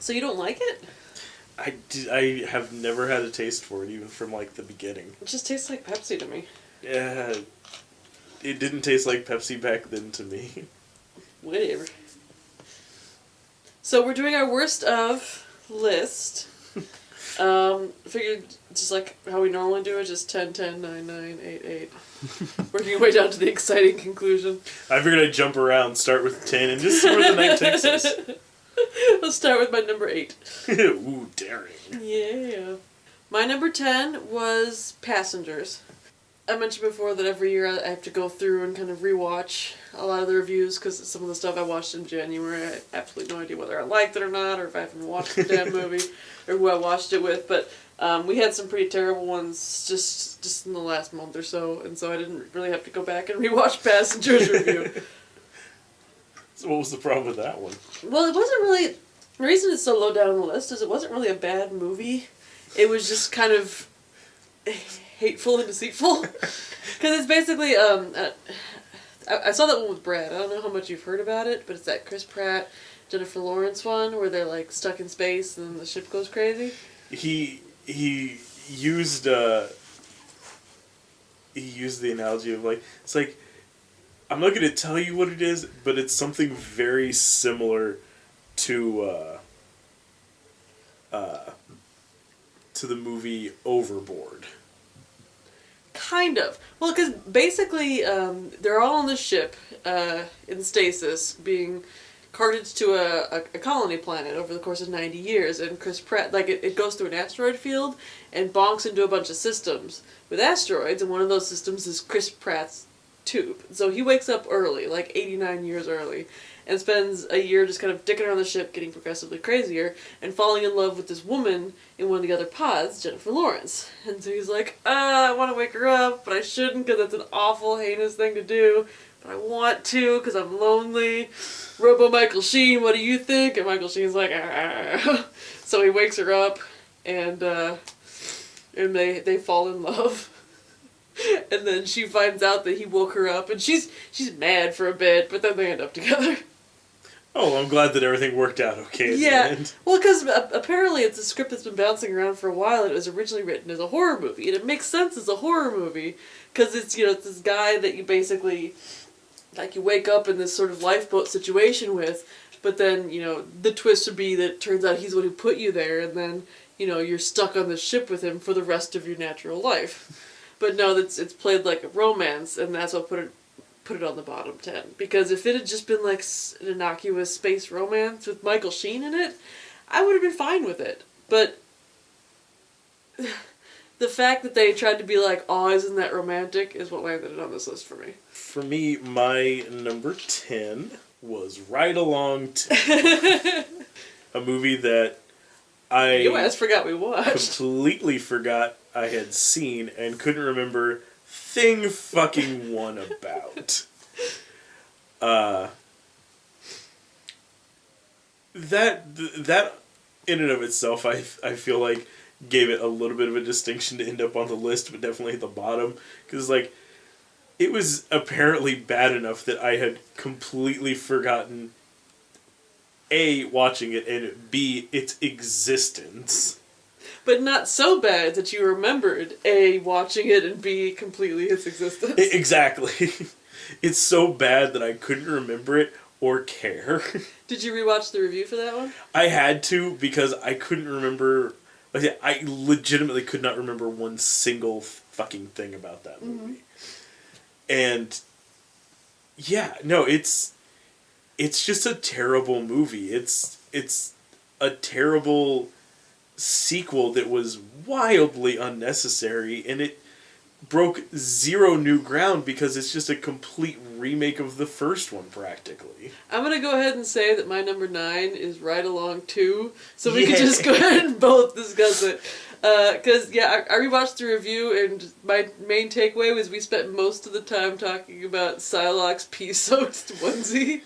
So you don't like it? I have never had a taste for it, even from, like, the beginning. It just tastes like Pepsi to me. Yeah, it didn't taste like Pepsi back then to me. Whatever. So we're doing our worst of list. Figured just like how we normally do it, just 10, 10, 9, 9, 8, 8. Working our way down to the exciting conclusion. I figured I'd jump around, start with 10, and just see where the night takes us. Let's start with my number 8. Ooh, daring. Yeah. My number 10 was Passengers. I mentioned before that every year I have to go through and kind of rewatch a lot of the reviews because some of the stuff I watched in January, I have absolutely no idea whether I liked it or not, or if I haven't watched the damn movie, or who I watched it with. But we had some pretty terrible ones just in the last month or so, and so I didn't really have to go back and rewatch Passengers review. So what was the problem with that one? Well, it wasn't really... The reason it's so low down on the list is it wasn't really a bad movie. It was just kind of hateful and deceitful. Because it's basically... I saw that one with Brad. I don't know how much you've heard about it, but it's that Chris Pratt, Jennifer Lawrence one where they're like stuck in space and then the ship goes crazy. He used the analogy of like, it's like, I'm not going to tell you what it is, but it's something very similar to the movie Overboard. Kind of. Well, because basically they're all on the ship in stasis being carted to a colony planet over the course of 90 years, and Chris Pratt, like, it goes through an asteroid field and bonks into a bunch of systems with asteroids, and one of those systems is Chris Pratt's tube. So he wakes up early, like 89 years early, and spends a year just kind of dicking around the ship, getting progressively crazier, and falling in love with this woman in one of the other pods, Jennifer Lawrence. And so he's like, I want to wake her up, but I shouldn't because that's an awful, heinous thing to do. But I want to because I'm lonely. Robo Michael Sheen, what do you think? And Michael Sheen's like, ah. So he wakes her up, and they fall in love. And then she finds out that he woke her up, and she's mad for a bit, but then they end up together. Oh, I'm glad that everything worked out okay at the end. Well, because apparently it's a script that's been bouncing around for a while, and it was originally written as a horror movie, and it makes sense as a horror movie, because it's, it's this guy that you basically, like, you wake up in this sort of lifeboat situation with, but then, the twist would be that it turns out he's the one who put you there, and then, you're stuck on the ship with him for the rest of your natural life. But no, it's played like a romance, and that's what put it on the bottom 10. Because if it had just been like an innocuous space romance with Michael Sheen in it, I would have been fine with it. But the fact that they tried to be like, oh, isn't that romantic, is what landed it on this list for me. For me, my number 10 was Ride Along 2. A movie that I forgot we watched. Completely forgot I had seen and couldn't remember thing fucking one about. That in and of itself, I feel like gave it a little bit of a distinction to end up on the list, but definitely at the bottom, because like it was apparently bad enough that I had completely forgotten A, watching it, and B, its existence. But not so bad that you remembered A, watching it, and B, completely its existence. Exactly. It's so bad that I couldn't remember it or care. Did you rewatch the review for that one? I had to, because I couldn't remember... I legitimately could not remember one single fucking thing about that movie. Mm-hmm. And... yeah, no, it's just a terrible movie. It's a terrible sequel that was wildly unnecessary, and it broke zero new ground because it's just a complete remake of the first one, practically. I'm going to go ahead and say that my number 9 is Ride Along 2, so we can just go ahead and both discuss it. Because, I rewatched the review, and my main takeaway was we spent most of the time talking about Psylocke's pea-soaked onesie.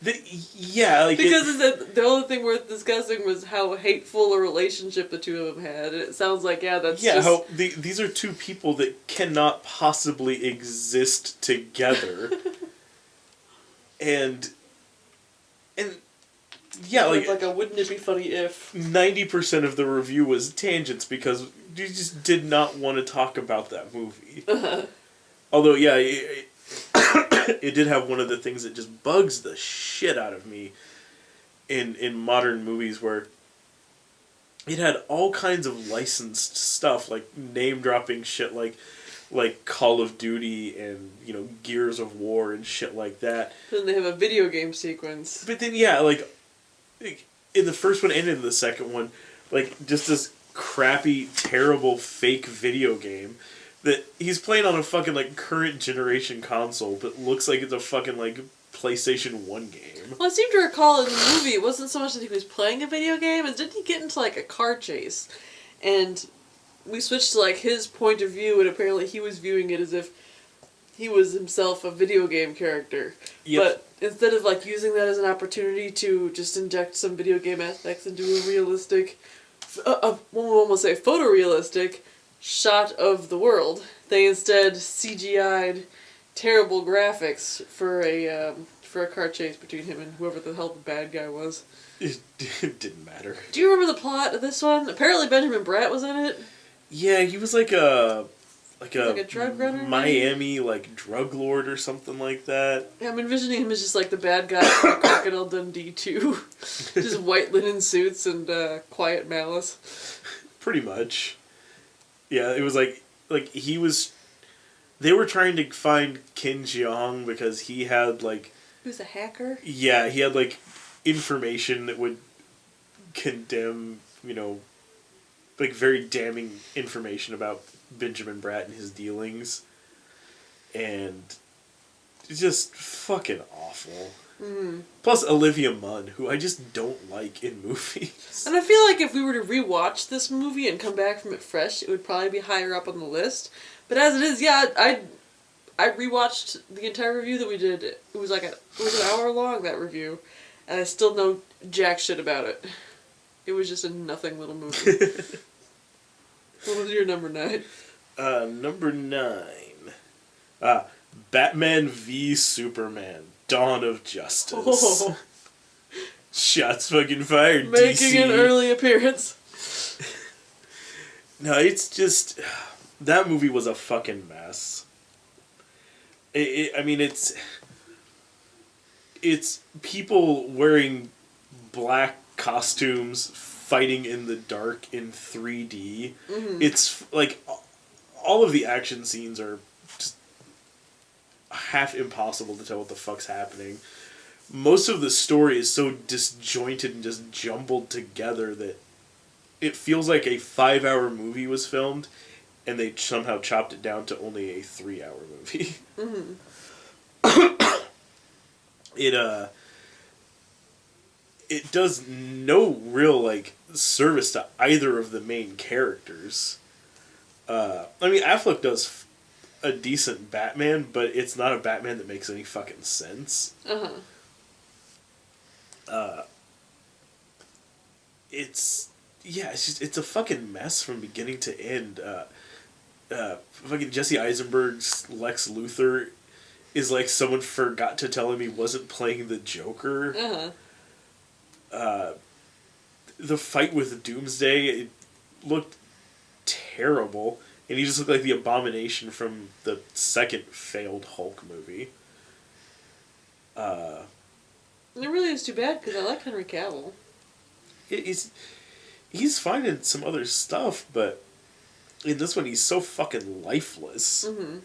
Because the only thing worth discussing was how hateful a relationship the two of them had, and it sounds like, how these are two people that cannot possibly exist together, and Yeah, With like a wouldn't it be funny if. 90% of the review was tangents because you just did not want to talk about that movie. Although, yeah, it did have one of the things that just bugs the shit out of me in modern movies where it had all kinds of licensed stuff, like name-dropping shit like Call of Duty and, Gears of War and shit like that. Then they have a video game sequence. But then, yeah, like in the first one and in the second one, like, just this crappy, terrible, fake video game that he's playing on a fucking, like, current generation console, but looks like it's a fucking, like, PlayStation 1 game. Well, I seem to recall in the movie, it wasn't so much that he was playing a video game, as didn't he get into, like, a car chase? And we switched to, like, his point of view, and apparently he was viewing it as if he was himself a video game character. Yep. But instead of, like, using that as an opportunity to just inject some video game aspects into a realistic, one would almost say photorealistic, shot of the world, they instead CGI'd terrible graphics for a car chase between him and whoever the hell the bad guy was. It didn't matter. Do you remember the plot of this one? Apparently Benjamin Bratt was in it. Yeah, he was like a drug runner, Miami, like, drug lord or something like that. Yeah, I'm envisioning him as just like the bad guy from Crocodile Dundee 2. Just white linen suits and quiet malice. Pretty much. Yeah, it was like he was... They were trying to find Ken Jeong because he had, like... He was a hacker? Yeah, he had, like, information that would condemn, like, very damning information about Benjamin Bratt and his dealings. And it's just fucking awful. Mm. Plus Olivia Munn, who I just don't like in movies. And I feel like if we were to rewatch this movie and come back from it fresh, it would probably be higher up on the list. But as it is, yeah, I rewatched the entire review that we did. It was an hour long, that review, and I still know jack shit about it. It was just a nothing little movie. What was your number 9? Number 9. Batman v Superman: Dawn of Justice. Oh. Shots fucking fired, Making DC. an early appearance. No, it's just... That movie was a fucking mess. It's people wearing black costumes fighting in the dark in 3D. Mm-hmm. It's like all of the action scenes are just half impossible to tell what the fuck's happening. Most of the story is so disjointed and just jumbled together that it feels like a 5-hour movie was filmed and they somehow chopped it down to only a 3-hour movie. Mm-hmm. It does no real, like, service to either of the main characters. Affleck does a decent Batman, but it's not a Batman that makes any fucking sense. It's a fucking mess from beginning to end. Fucking Jesse Eisenberg's Lex Luthor is like someone forgot to tell him he wasn't playing the Joker. The fight with Doomsday, it looked terrible, and he just looked like the Abomination from the second failed Hulk movie. It really is too bad, because I like Henry Cavill. He's fine in some other stuff, but in this one he's so fucking lifeless. Mm-hmm.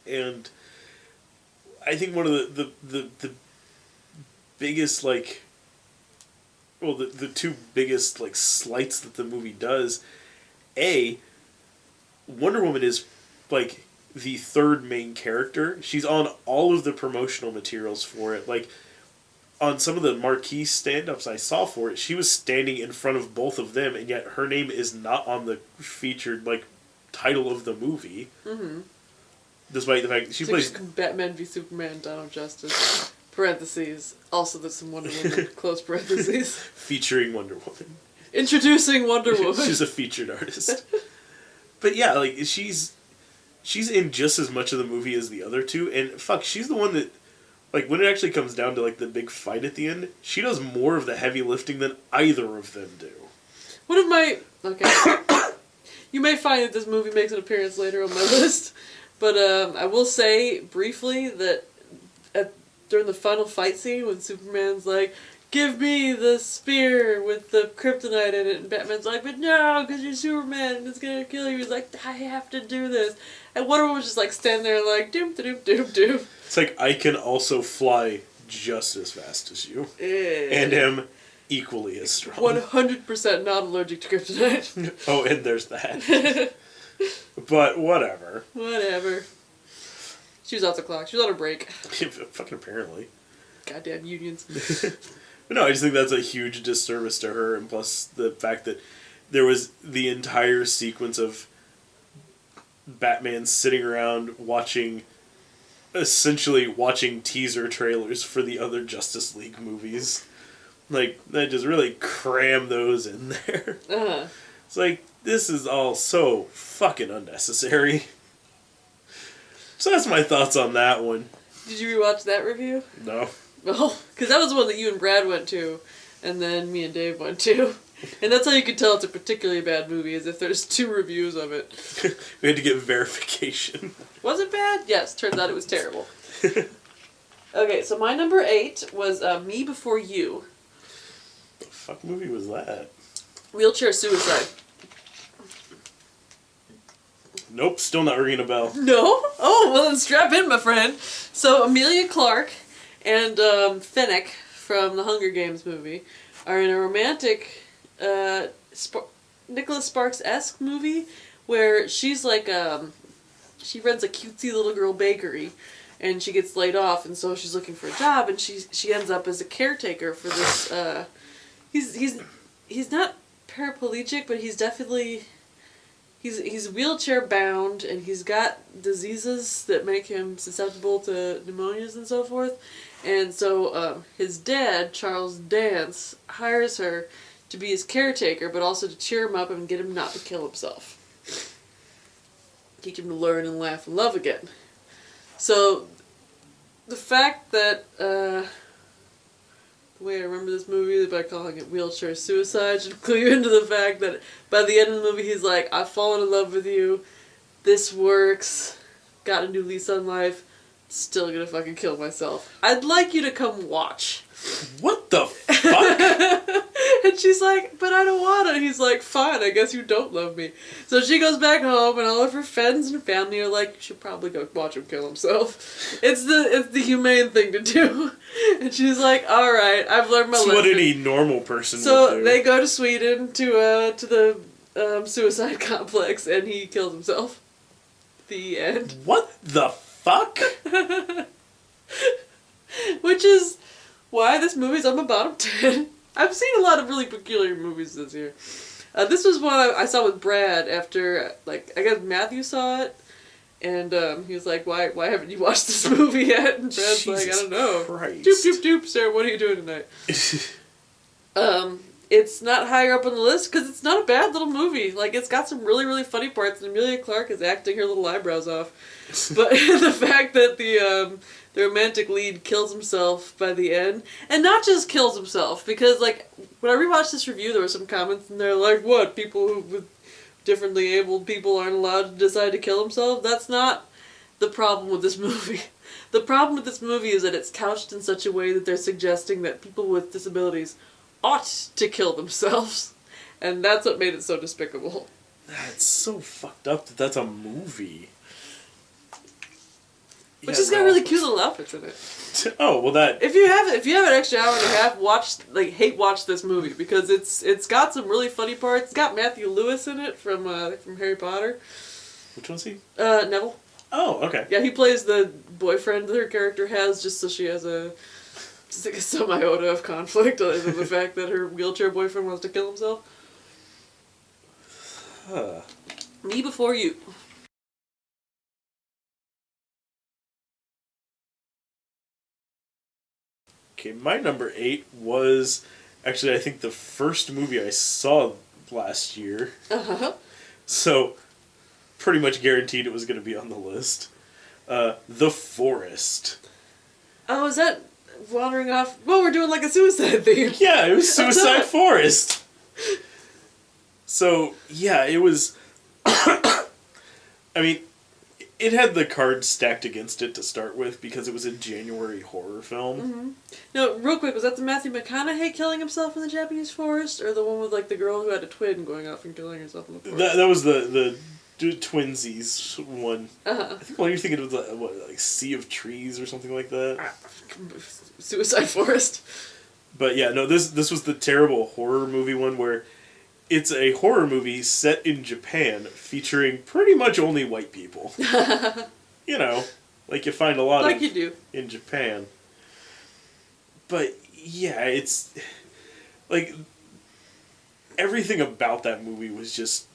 And I think one of the biggest, like... Well, the two biggest, like, slights that the movie does... Wonder Woman is, like, the third main character. She's on all of the promotional materials for it. Like, on some of the marquee stand-ups I saw for it, she was standing in front of both of them, and yet her name is not on the featured, like, title of the movie. Mm-hmm. Despite the fact that she plays... Batman v Superman, Dawn of Justice, parentheses, also there's some Wonder Woman, close parentheses. Featuring Wonder Woman. Introducing Wonder Woman. She's a featured artist. But yeah, like, she's in just as much of the movie as the other two, and fuck, she's the one that like, when it actually comes down to, like, the big fight at the end, she does more of the heavy lifting than either of them do. One of my... Okay. You may find that this movie makes an appearance later on my list, but I will say briefly that during the final fight scene when Superman's like, give me the spear with the kryptonite in it, and Batman's like, but no, because you're Superman and it's gonna kill you. He's like, I have to do this. And Wonder Woman was just like standing there like, doom, doom, doom, doom. It's like, I can also fly just as fast as you. And am equally as strong. 100% not allergic to kryptonite. Oh, and there's that. But whatever. Whatever. She was off the clock. She was on her break. Fucking apparently. Goddamn unions. But no, I just think that's a huge disservice to her, and plus the fact that there was the entire sequence of Batman sitting around essentially watching teaser trailers for the other Justice League movies. Like, they just really cram those in there. Uh-huh. It's like, this is all so fucking unnecessary. So that's my thoughts on that one. Did you rewatch that review? No. Well, because that was the one that you and Brad went to, and then me and Dave went to. And that's how you can tell it's a particularly bad movie, is if there's 2 reviews of it. We had to get verification. Was it bad? Yes, turns out it was terrible. Okay, so my number 8 was Me Before You. The fuck movie was that? Wheelchair Suicide. Nope, still not ringing a bell. No? Oh, well then strap in, my friend. So Emilia Clarke and Finnick from the Hunger Games movie are in a romantic Nicholas Sparks-esque movie where she's like she runs a cutesy little girl bakery and she gets laid off, and so she's looking for a job, and she ends up as a caretaker for this he's not paraplegic, but he's definitely he's wheelchair bound, and he's got diseases that make him susceptible to pneumonias and so forth. And so his dad, Charles Dance, hires her to be his caretaker, but also to cheer him up and get him not to kill himself. Teach him to learn and laugh and love again. So the fact that the way I remember this movie is by calling it Wheelchair Suicide should clue you into the fact that by the end of the movie he's like, I've fallen in love with you, this works, got a new lease on life, still gonna fucking kill myself. I'd like you to come watch. What the fuck? And she's like, but I don't wanna. He's like, fine, I guess you don't love me. So she goes back home, and all of her friends and family are like, you should probably go watch him kill himself. It's the humane thing to do. And she's like, alright, I've learned my lesson. It's what any normal person would So do. they go to Sweden to the suicide complex, and he kills himself. The end. What the fuck? Which is why this movie's on my bottom 10. I've seen a lot of really peculiar movies this year. This was one I saw with Brad after, like, I guess Matthew saw it, and he was like, why haven't you watched this movie yet? And Brad's Jesus like, I don't know. Christ. Doop, doop, doop, Sarah, what are you doing tonight? It's not higher up on the list because it's not a bad little movie. Like, it's got some really, really funny parts, and Emilia Clarke is acting her little eyebrows off. But the fact that the romantic lead kills himself by the end, and not just kills himself, because, like, when I rewatched this review, there were some comments in there like, what, people who with differently abled people aren't allowed to decide to kill themselves? That's not the problem with this movie. The problem with this movie is that it's couched in such a way that they're suggesting that people with disabilities ought to kill themselves. And that's what made it so despicable. That's so fucked up that that's a movie. Which has got really cute little outfits in it. Oh, well that... If you have an extra hour and a half, watch this movie, because it's got some really funny parts. It's got Matthew Lewis in it from Harry Potter. Which one's he? Neville. Oh, okay. Yeah, he plays the boyfriend that her character has, just so she has just like some iota of conflict other than the fact that her wheelchair boyfriend wants to kill himself. Huh. Me Before You. Okay, my number 8 was actually, I think, the first movie I saw last year. Uh-huh. So, pretty much guaranteed it was going to be on the list. The Forest. Oh, is that wandering off? Well, we're doing like a suicide theme. Yeah, it was Suicide top. Forest. So, yeah, it was... I mean, it had the cards stacked against it to start with because it was a January horror film. Mm-hmm. No, real quick, was that the Matthew McConaughey killing himself in the Japanese forest, or the one with like the girl who had a twin going off and killing herself in the forest? That was the twinsies one. Uh-huh. I think what you're thinking of like Sea of Trees or something like that. Suicide Forest. But yeah, no, this was the terrible horror movie one where it's a horror movie set in Japan featuring pretty much only white people. You know, like you find a lot like of you do in Japan. But yeah, it's like everything about that movie was just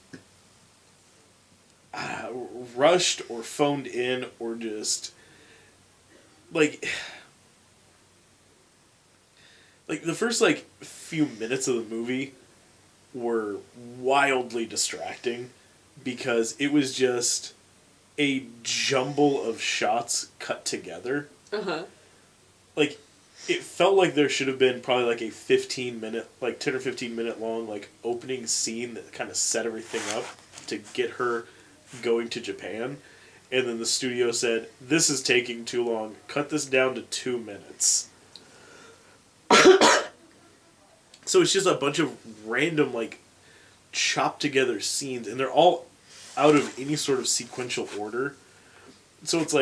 rushed or phoned in or just like the first few minutes of the movie were wildly distracting because it was just a jumble of shots cut together. Uh-huh. Like it felt like there should have been probably like a 15-minute, like 10 or 15-minute long opening scene that kind of set everything up to get her going to Japan. And then the studio said, "This is taking too long. Cut this down to 2 minutes." So it's just a bunch of random, chopped together scenes, and they're all out of any sort of sequential order. So it's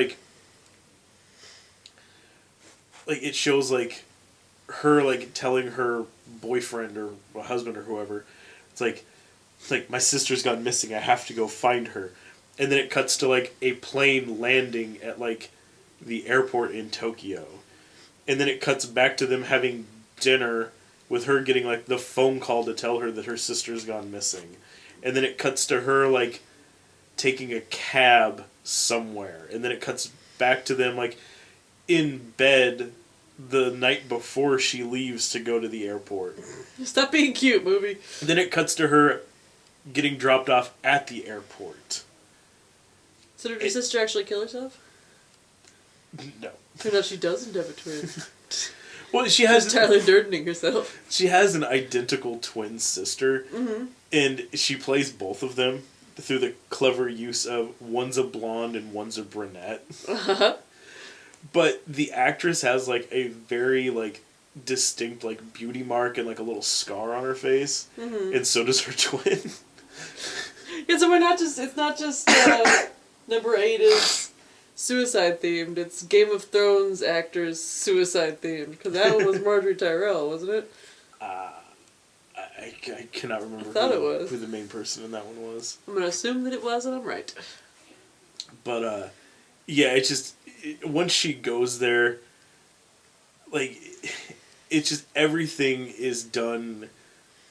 it shows, her, telling her boyfriend or husband or whoever, it's like, my sister's gone missing, I have to go find her. And then it cuts to, a plane landing at, the airport in Tokyo. And then it cuts back to them having dinner with her getting, the phone call to tell her that her sister's gone missing. And then it cuts to her, taking a cab somewhere. And then it cuts back to them, in bed the night before she leaves to go to the airport. Stop being cute, movie. And then it cuts to her getting dropped off at the airport. So did your sister actually kill herself? No. Turns out she doesn't have a twin. Well, she has Tyler Durdening herself. She has an identical twin sister, Mm-hmm. and she plays both of them through the clever use of one's a blonde and one's a brunette. Uh-huh. But the actress has a very distinct beauty mark and a little scar on her face, Mm-hmm. and so does her twin. Yeah, so it's not just number 8 is suicide themed, it's Game of Thrones actors suicide themed, because that one was Marjorie Tyrell, wasn't it? I cannot remember I thought it was. who the main person in that one was. I'm gonna assume that it was, and I'm right. But yeah, it's just once she goes there, it's just everything is done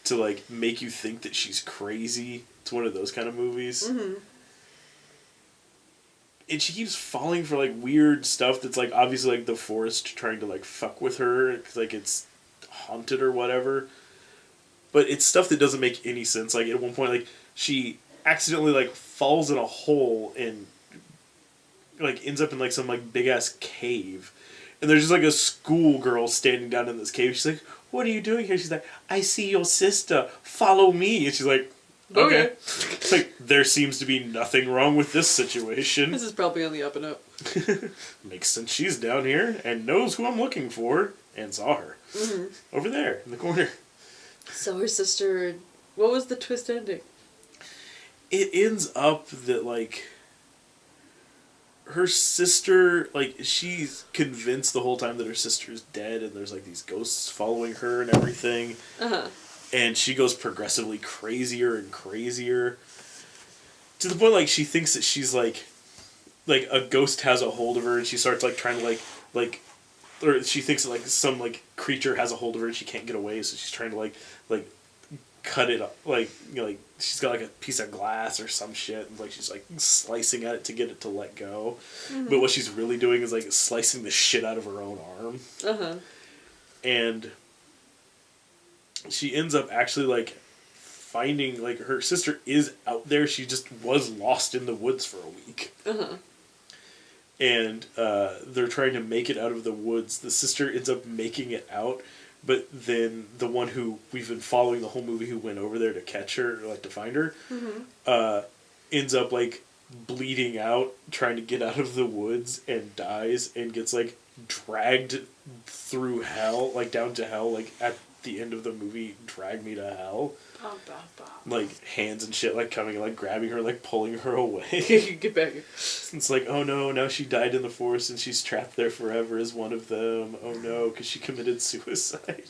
to make you think that she's crazy. It's one of those kind of movies. Mm-hmm. And she keeps falling for weird stuff that's obviously the forest trying to fuck with her, cause, it's haunted or whatever. But it's stuff that doesn't make any sense. At one point, she accidentally falls in a hole and ends up in some big ass cave, and there's just a schoolgirl standing down in this cave. She's like, "What are you doing here?" She's like, "I see your sister. Follow me." And she's like, "Okay." It's there seems to be nothing wrong with this situation. This is probably on the up and up. Makes sense. She's down here and knows who I'm looking for, and saw her over there in the corner. So her sister, what was the twist ending? It ends up that her sister, she's convinced the whole time that her sister's dead, and there's these ghosts following her and everything. Uh-huh. And she goes progressively crazier and crazier, to the point she thinks that she's like a ghost has a hold of her, and she starts trying to or she thinks that some creature has a hold of her and she can't get away, so she's trying to cut it up, she's got a piece of glass or some shit, and she's slicing at it to get it to let go. Mm-hmm. But what she's really doing is slicing the shit out of her own arm. Uh-huh. And she ends up actually finding her sister is out there. She just was lost in the woods for a week. Uh-huh. and they're trying to make it out of the woods. The sister ends up making it out, but then the one who we've been following the whole movie, who went over there to catch her, or like to find her, ends up like bleeding out trying to get out of the woods and dies and gets like dragged through hell, like down to hell, like at the end of the movie, Drag Me to Hell. Like hands and shit like coming and like grabbing her, like pulling her away. Get back here. It's like, oh no, now she died in the forest and she's trapped there forever as one of them. Oh no, because she committed suicide.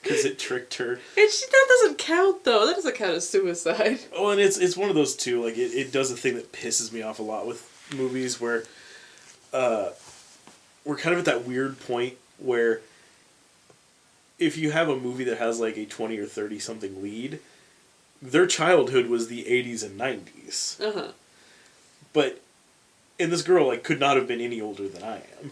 Because it tricked her. And that doesn't count, though. That doesn't count as suicide. Oh, and it's one of those too, like it does a thing that pisses me off a lot with movies where we're kind of at that weird point where if you have a movie that has like a 20 or 30 something lead, their childhood was the 80s and 90s. Uh-huh. But, and this girl like could not have been any older than I am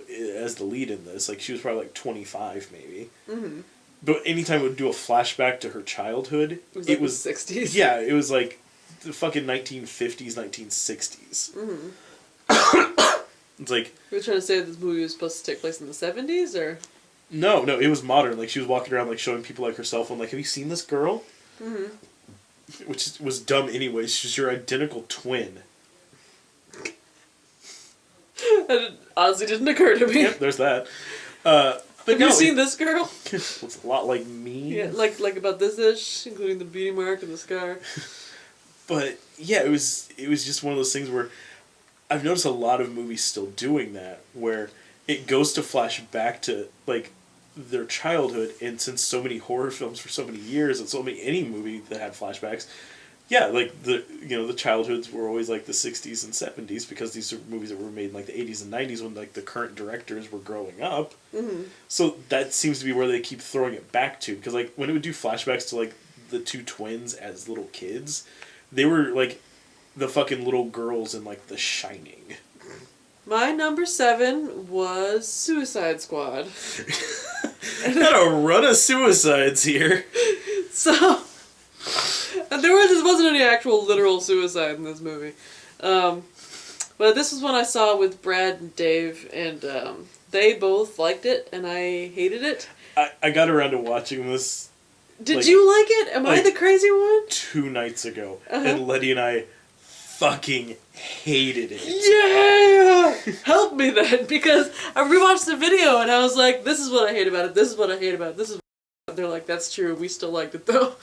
as the lead in this. Like she was probably like 25 maybe. Mm-hmm. But anytime it would do a flashback to her childhood, it was the 60s. Yeah, it was like the fucking 1950s, 1960s. Mm-hmm. It's like... You were trying to say that this movie was supposed to take place in the 70s, or...? No, it was modern. Like, she was walking around, like, showing people, like, her cell phone, like, have you seen this girl? Mm-hmm. Which was dumb anyways. She's your identical twin. That honestly didn't occur to me. Yep, there's that. But have you seen this girl? Looks a lot like me. Yeah, like about this-ish, including the beauty mark and the scar. But, yeah, it was just one of those things where I've noticed a lot of movies still doing that, where it goes to flash back to, like, their childhood, and since so many horror films for so many years, and so many any movie that had flashbacks, yeah, like the childhoods were always like the 60s and 70s because these are movies that were made in like the 80s and 90s when like the current directors were growing up. Mm-hmm. So that seems to be where they keep throwing it back to, because like when it would do flashbacks to like the two twins as little kids, they were like the fucking little girls in like The Shining. My number 7 was Suicide Squad. Got a run of suicides here. So, this wasn't any actual literal suicide in this movie. But this was one I saw with Brad and Dave, and they both liked it, and I hated it. I got around to watching this. Did you like it? Am I the crazy one? 2 nights ago. And Letty and I fucking hated it. Yeah! Help me then, because I rewatched the video and I was like, this is what I hate about it, this is what I hate about it, this is what... They're like, that's true, we still liked it though.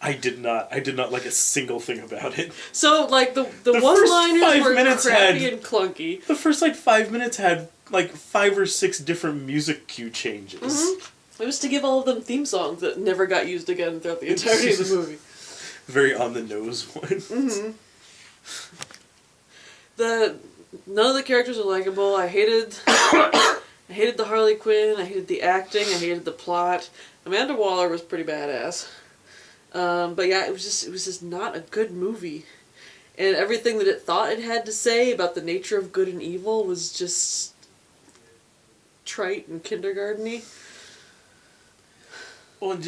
I did not like a single thing about it. So, like, the one-liners were crappy and clunky. The first, 5 minutes had, 5 or 6 different music cue changes. Mm-hmm. It was to give all of them theme songs that never got used again throughout the entirety of the movie. Very on-the-nose one. Mm-hmm. None of the characters are likable. I hated the Harley Quinn. I hated the acting. I hated the plot. Amanda Waller was pretty badass. But yeah, it was just not a good movie. And everything that it thought it had to say about the nature of good and evil was just trite and kindergarten-y. Well,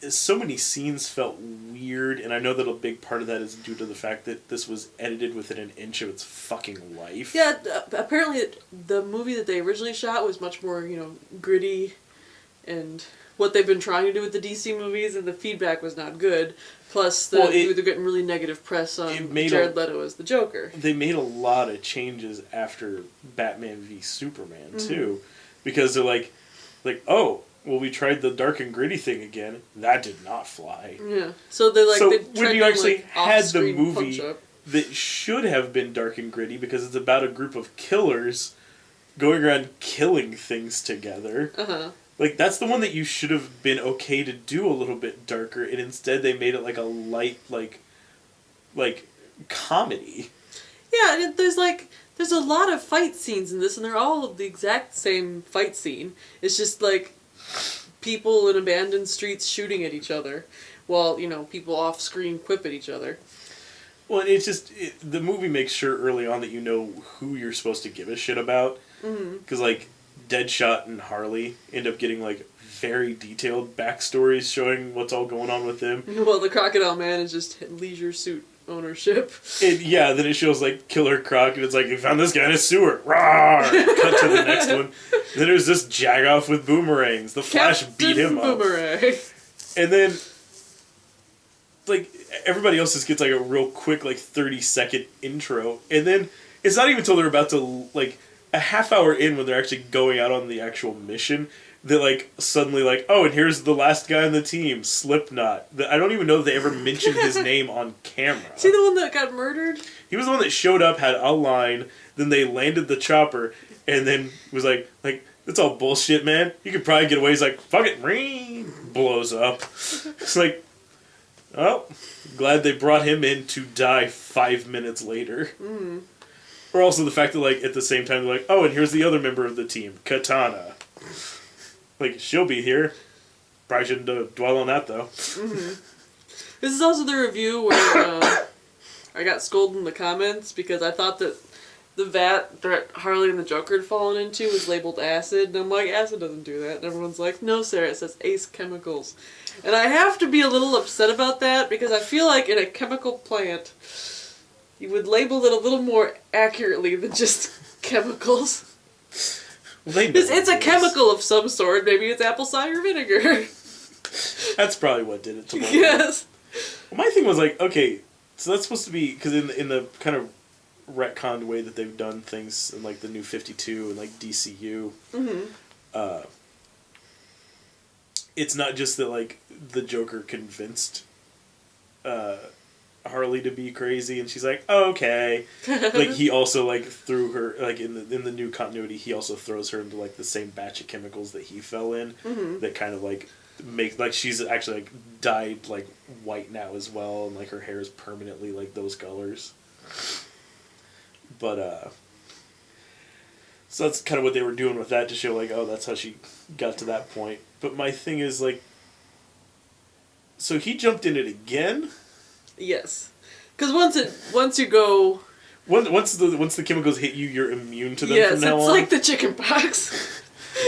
so many scenes felt weird, and I know that a big part of that is due to the fact that this was edited within an inch of its fucking life. Yeah, apparently the movie that they originally shot was much more, gritty, and what they've been trying to do with the DC movies, and the feedback was not good. Plus, they're getting really negative press on Jared Leto as the Joker. They made a lot of changes after Batman v Superman, too, because they're like, oh, well, we tried the dark and gritty thing again. That did not fly. Yeah. So they when you actually had the movie that should have been dark and gritty, because it's about a group of killers going around killing things together. Uh-huh. That's the one that you should have been okay to do a little bit darker, and instead they made it like a light, like comedy. Yeah, there's a lot of fight scenes in this, and they're all the exact same fight scene. It's just people in abandoned streets shooting at each other, while people off screen quip at each other. Well, it's just the movie makes sure early on that you know who you're supposed to give a shit about, because Deadshot and Harley end up getting very detailed backstories showing what's all going on with them. Well, the Crocodile Man is just Leisure Suit ownership. And yeah, then it shows like Killer Croc, and it's like, "You found this guy in a sewer." Rawr! Cut to the next one. Then there's this Jagoff with boomerangs. The Flash beat him up. Boomerang. And then, like, everybody else just gets like a real quick, like 30-second intro, and then it's not even until they're about to like a half hour in when they're actually going out on the actual mission that like suddenly like, oh, and here's the last guy on the team, Slipknot. I don't even know if they ever mentioned his name on camera. Is he the one that got murdered? He was the one that showed up, had a line, then they landed the chopper, and then was like, that's all bullshit, man. You could probably get away. He's like, fuck it, ring, blows up. It's like, oh, glad they brought him in to die 5 minutes later. Mm. Or also the fact that, like, at the same time, they're like, oh, and here's the other member of the team, Katana. Like, she'll be here. Probably shouldn't dwell on that, though. Mm-hmm. This is also the review where I got scolded in the comments because I thought that the vat that Harley and the Joker had fallen into was labeled acid. And I'm like, acid doesn't do that. And everyone's like, no, Sarah, it says Ace Chemicals. And I have to be a little upset about that because I feel like in a chemical plant, you would label it a little more accurately than just chemicals. Well, It's a chemical of some sort. Maybe it's apple cider vinegar. That's probably what did it to me. Yes. Well, my thing was like, okay, so that's supposed to be, because in the kind of retconned way that they've done things in like the New 52 and like DCU, Mm-hmm. it's not just that like the Joker convinced Harley to be crazy and she's like, oh, okay. Like he also like threw her like in the new continuity, he also throws her into like the same batch of chemicals that he fell in, that kind of like make like she's actually like dyed like white now as well, and like her hair is permanently like those colors. But so that's kind of what they were doing with that to show like, oh, that's how she got to that point. But my thing is like, so he jumped in it again. Yes, because once you go, once the chemicals hit you, you're immune to them yes, from now it's on. like the chicken pox.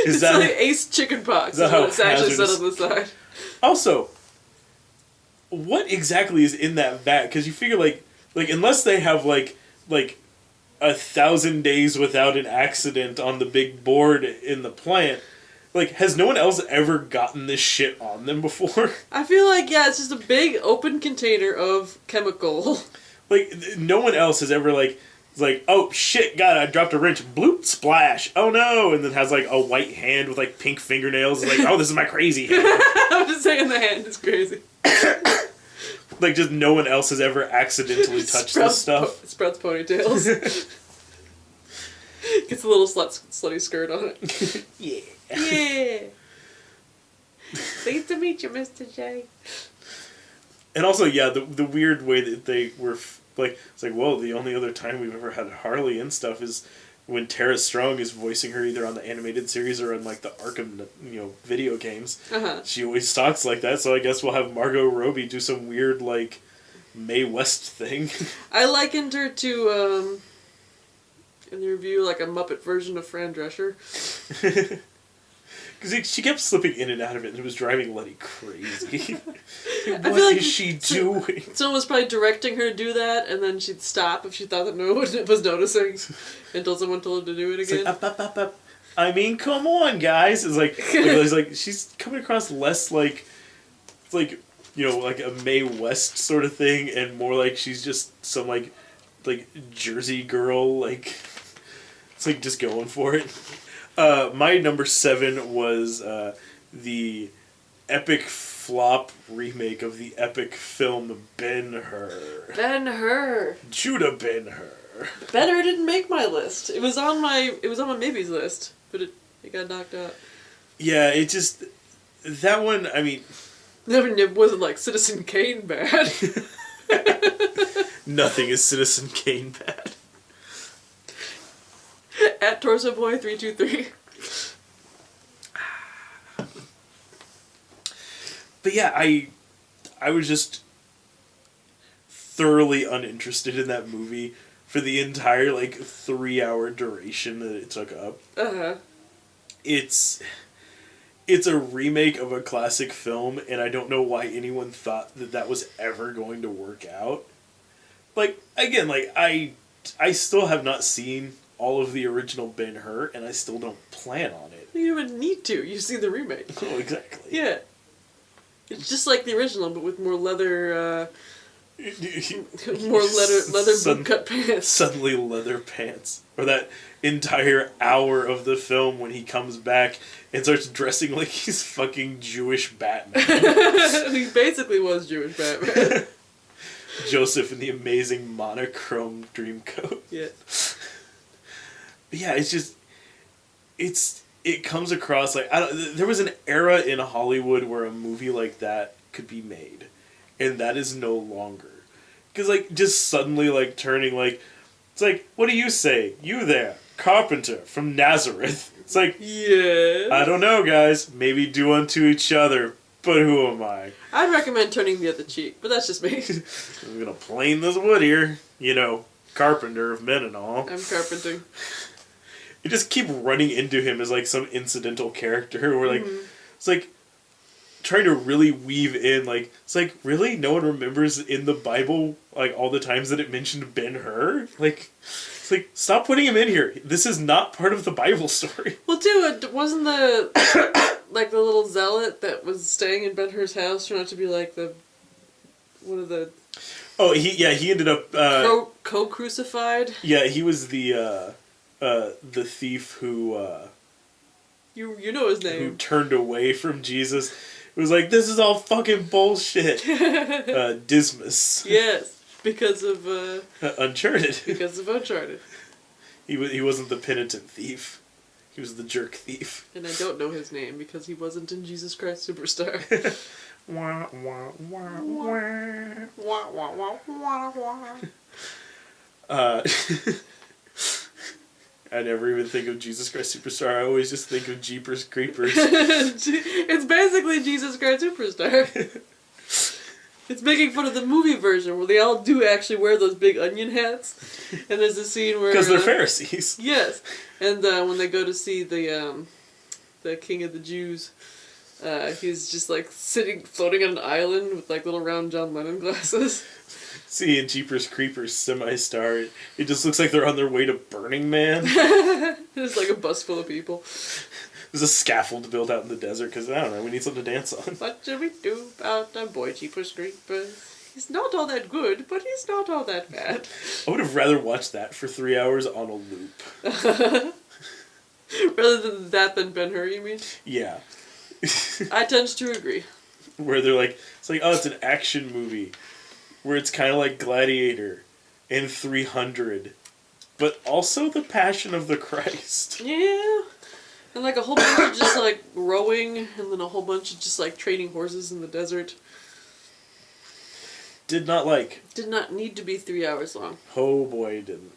Is It's that like Ace chicken pox. is that Is how what it's actually said hazardous- on the side. Also, what exactly is in that vat? Because you figure like unless they have like 1,000 days without an accident on the big board in the plant, like has no one else ever gotten this shit on them before? I feel like it's just a big open container of chemical. Like no one else has ever like. It's like, oh shit, God, I dropped a wrench. Bloop, splash. Oh no. And then has like a white hand with like pink fingernails. It's like, oh, this is my crazy hand. I'm just saying the hand is crazy. Like, just no one else has ever accidentally touched this stuff. Sprouts ponytails. Gets a little slutty skirt on it. Yeah. Yeah. Pleased to meet you, Mr. J. And also, yeah, the weird way that they were, like, it's like, well, the only other time we've ever had Harley and stuff is when Tara Strong is voicing her either on the animated series or in, like, the Arkham, video games. Uh-huh. She always talks like that, so I guess we'll have Margot Robbie do some weird, like, Mae West thing. I likened her to, in the review, like a Muppet version of Fran Drescher. Because she kept slipping in and out of it, and it was driving Letty crazy. What feel like is she doing? Someone was probably directing her to do that, and then she'd stop if she thought that no one was noticing, until someone told her to do it It's again. like, up. I mean, come on, guys. It's like she's coming across less like, it's like, like a Mae West sort of thing, and more like she's just some like Jersey girl, like, it's like just going for it. My number 7 was the epic flop remake of the epic film Ben-Hur. Ben-Hur. Judah Ben-Hur. Ben-Hur didn't make my list. It was on my maybe's list, but it got knocked out. Yeah, it just, that one, I mean, It wasn't like Citizen Kane bad. nothing is Citizen Kane bad. At Torso Boy 323. But yeah, I was just thoroughly uninterested in that movie for the entire 3-hour duration that it took up. Uh-huh. It's a remake of a classic film, and I don't know why anyone thought that was ever going to work out. like, again, like, I still have not seen all of the original Ben-Hur, and I still don't plan on it. You don't even need to. You see the remake. Oh, exactly. Yeah. It's just like the original, but with more leather, more leather bootcut pants. Suddenly leather pants. Or that entire hour of the film when he comes back and starts dressing like he's fucking Jewish Batman. He basically was Jewish Batman. Joseph in the amazing monochrome dream coat. Yeah. But yeah, it's just... It comes across like... there was an era in Hollywood where a movie like that could be made. And that is no longer. Because, like, just suddenly, like, turning, like... It's like, what do you say? You there, carpenter from Nazareth. It's like... Yeah. I don't know, guys. Maybe do unto each other. But who am I? I'd recommend turning the other cheek, but that's just me. I'm gonna plane this wood here. You know, carpenter of men and all. I'm carpenting. You just keep running into him as, like, some incidental character where, like... It's like... Trying to really weave in, like, it's like, really? No one remembers in the Bible, like, all the times that it mentioned Ben-Hur? Like, it's like, stop putting him in here. This is not part of the Bible story. Well, too, it wasn't the, like, the little zealot that was staying in Ben-Hur's house turned out to be, like, the, one of the... Oh, he ended up, co-crucified? Yeah, he was the thief who, You know his name. who turned away from Jesus. It was like, this is all fucking bullshit. Dismas. Yes, because of Uncharted. because of Uncharted. He wasn't the penitent thief. He was the jerk thief. And I don't know his name because he wasn't in Jesus Christ Superstar. Wah, wah, wah, wah. Wah, wah, wah, wah, wah. I never even think of Jesus Christ Superstar. I always just think of Jeepers Creepers. It's basically Jesus Christ Superstar. It's making fun of the movie version where they all do actually wear those big onion hats. And there's a scene where... Because they're Pharisees. Yes. And when they go to see the King of the Jews, he's just like floating on an island with like little round John Lennon glasses. See, in Jeepers Creepers Semi-Star, it just looks like they're on their way to Burning Man. There's like a bus full of people. There's a scaffold built out in the desert because, I don't know, we need something to dance on. What should we do about our boy Jeepers Creepers? He's not all that good, but he's not all that bad. I would have rather watched that for 3 hours on a loop. Rather than that than Ben-Hur, you mean? Yeah. I tend to agree. Where they're like, it's like, oh, it's an action movie. Where it's kind of like Gladiator and 300. But also the Passion of the Christ. Yeah. And like a whole bunch of just like rowing, and then a whole bunch of just like trading horses in the desert. Did not like. Did not need to be 3 hours long. Oh boy, it didn't.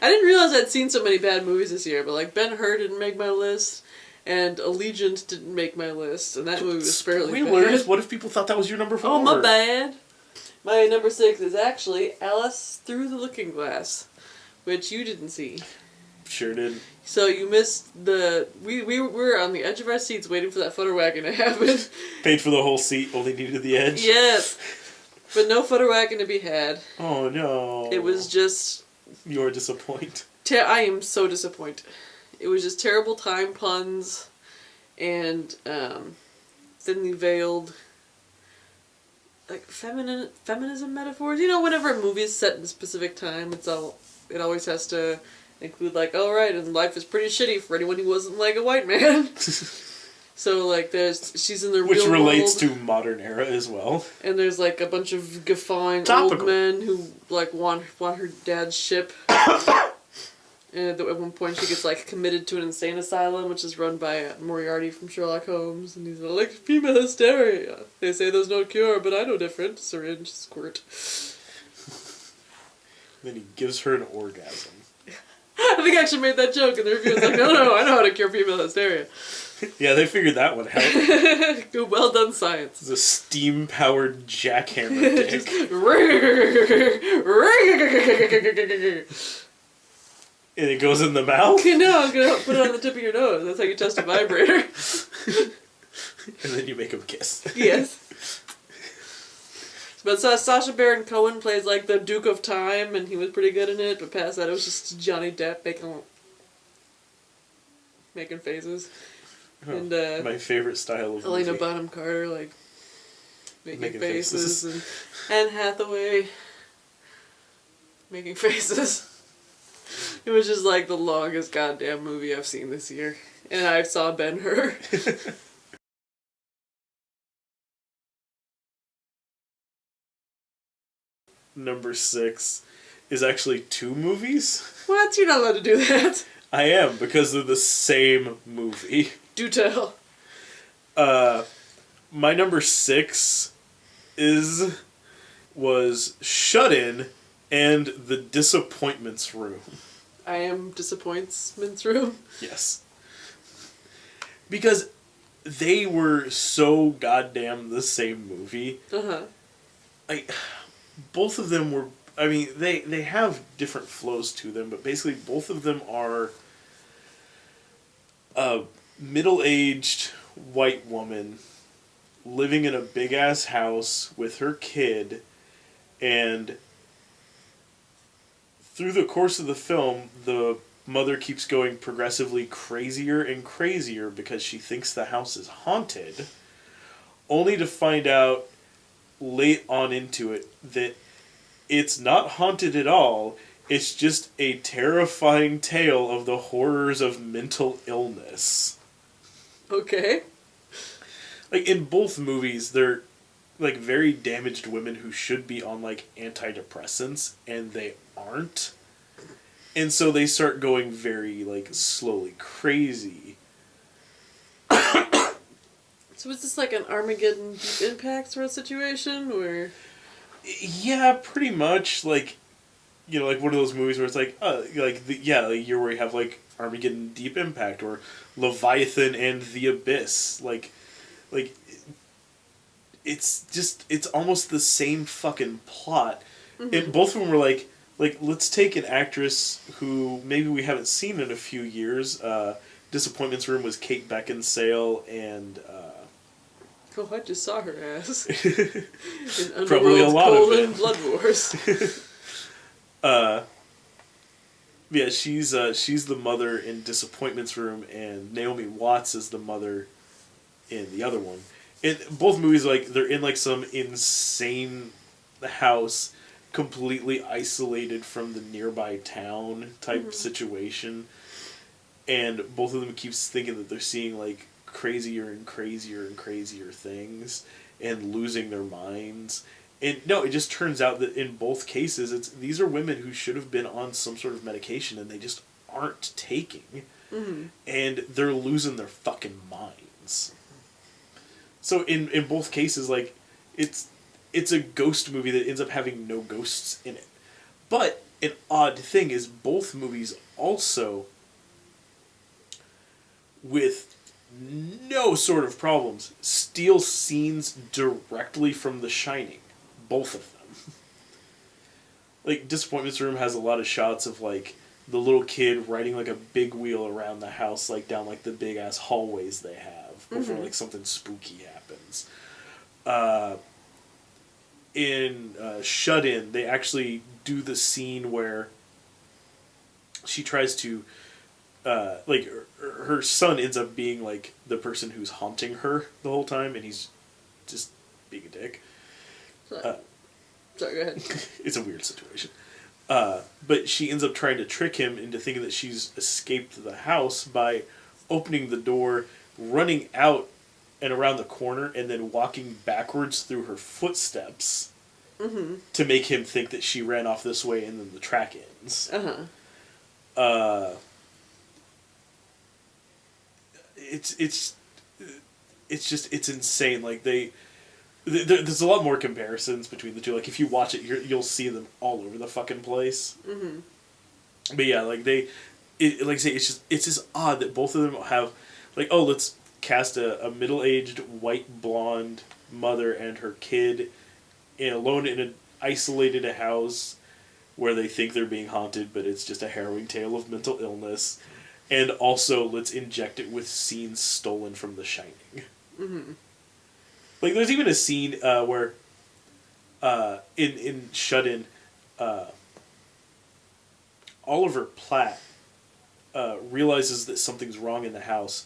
I didn't realize I'd seen so many bad movies this year, but like Ben-Hur didn't make my list, and Allegiant didn't make my list, and that movie was fairly Spoilers, bad. what if people thought that was your number 4? Oh, my bad. My number 6 is actually Alice Through the Looking Glass, which you didn't see. Sure did. So you missed the... We were on the edge of our seats waiting for that photo wagon to happen. Paid for the whole seat, only needed the edge. Yes. But no photo wagon to be had. Oh no. It was just... You're disappointed. I am so disappointed. It was just terrible time puns and thinly veiled like feminism metaphors. You know, whenever a movie is set in a specific time, it always has to include like, oh right, and life is pretty shitty for anyone who wasn't like a white man. So like she's in the Which real relates world, to modern era as well. and there's like a bunch of guffawing Topical. old men who like want her dad's ship. And at one point she gets like committed to an insane asylum, which is run by Moriarty from Sherlock Holmes, and he's like, female hysteria. They say there's no cure, but I know different. Syringe, squirt. Then he gives her an orgasm. I think I actually made that joke, and the review was like, no, I know how to cure female hysteria. Yeah, they figured that one out. Good, well done, science. It's a steam-powered jackhammer dick. And it goes in the mouth? No, I'm going to put it on the tip of your nose. That's how you test a vibrator. And then you make them kiss. Yes. But Sacha Baron Cohen plays like the Duke of Time, and he was pretty good in it. But past that, it was just Johnny Depp making faces, and My favorite style of Helena movie. Bonham Carter like making faces, faces. and Anne Hathaway making faces. It was just like the longest goddamn movie I've seen this year, and I saw Ben-Hur. Number 6 is actually 2 movies. What? You're not allowed to do that. I am, because they're the same movie. Do tell. My number 6 was Shut-In and The Disappointments Room. I Am Disappointments Room. Yes. Because they were so goddamn the same movie. Uh-huh. Both of them were, I mean, they have different flows to them, but basically both of them are a middle-aged white woman living in a big-ass house with her kid, and through the course of the film, the mother keeps going progressively crazier and crazier because she thinks the house is haunted, only to find out late on into it that it's not haunted at all. It's just a terrifying tale of the horrors of mental illness. Okay. Like, in both movies, they're like very damaged women who should be on like antidepressants, and they aren't. And so they start going very like slowly crazy. So is this like an Armageddon Deep Impact sort of situation where... Yeah, pretty much. Like, you know, like one of those movies where it's like, like year where you have like Armageddon Deep Impact or Leviathan and the Abyss. Like it's almost the same fucking plot. Mm-hmm. And both of them were like let's take an actress who maybe we haven't seen in a few years. Disappointments Room was Kate Beckinsale and. Oh, I just saw her ass. In Probably a lot of it. Blood Wars. Yeah, she's the mother in Disappointments Room, and Naomi Watts is the mother in the other one. In both movies, like they're in like some insane house, completely isolated from the nearby town type situation, and both of them keeps thinking that they're seeing like crazier and crazier and crazier things and losing their minds. And no, it just turns out that in both cases, these are women who should have been on some sort of medication and they just aren't taking. Mm-hmm. And they're losing their fucking minds. So in both cases, like, it's a ghost movie that ends up having no ghosts in it. But an odd thing is both movies also, with no sort of problems, steal scenes directly from The Shining. Both of them. Like, Disappointments Room has a lot of shots of, like, the little kid riding, like, a big wheel around the house, like, down, like, the big-ass hallways they have before, like, something spooky happens. In Shut-In, they actually do the scene where she tries to, like, her son ends up being, like, the person who's haunting her the whole time, and he's just being a dick. Sorry, go ahead. It's a weird situation. But she ends up trying to trick him into thinking that she's escaped the house by opening the door, running out and around the corner, and then walking backwards through her footsteps to make him think that she ran off this way, and then the track ends. It's insane. Like, there's a lot more comparisons between the two. Like, if you watch it, you'll see them all over the fucking place. But yeah, like like I say, it's just odd that both of them have, like, oh, let's cast a middle-aged white blonde mother and her kid alone in an isolated house where they think they're being haunted, but it's just a harrowing tale of mental illness. And also, let's inject it with scenes stolen from The Shining. Like, there's even a scene where in Shut In, Oliver Platt realizes that something's wrong in the house,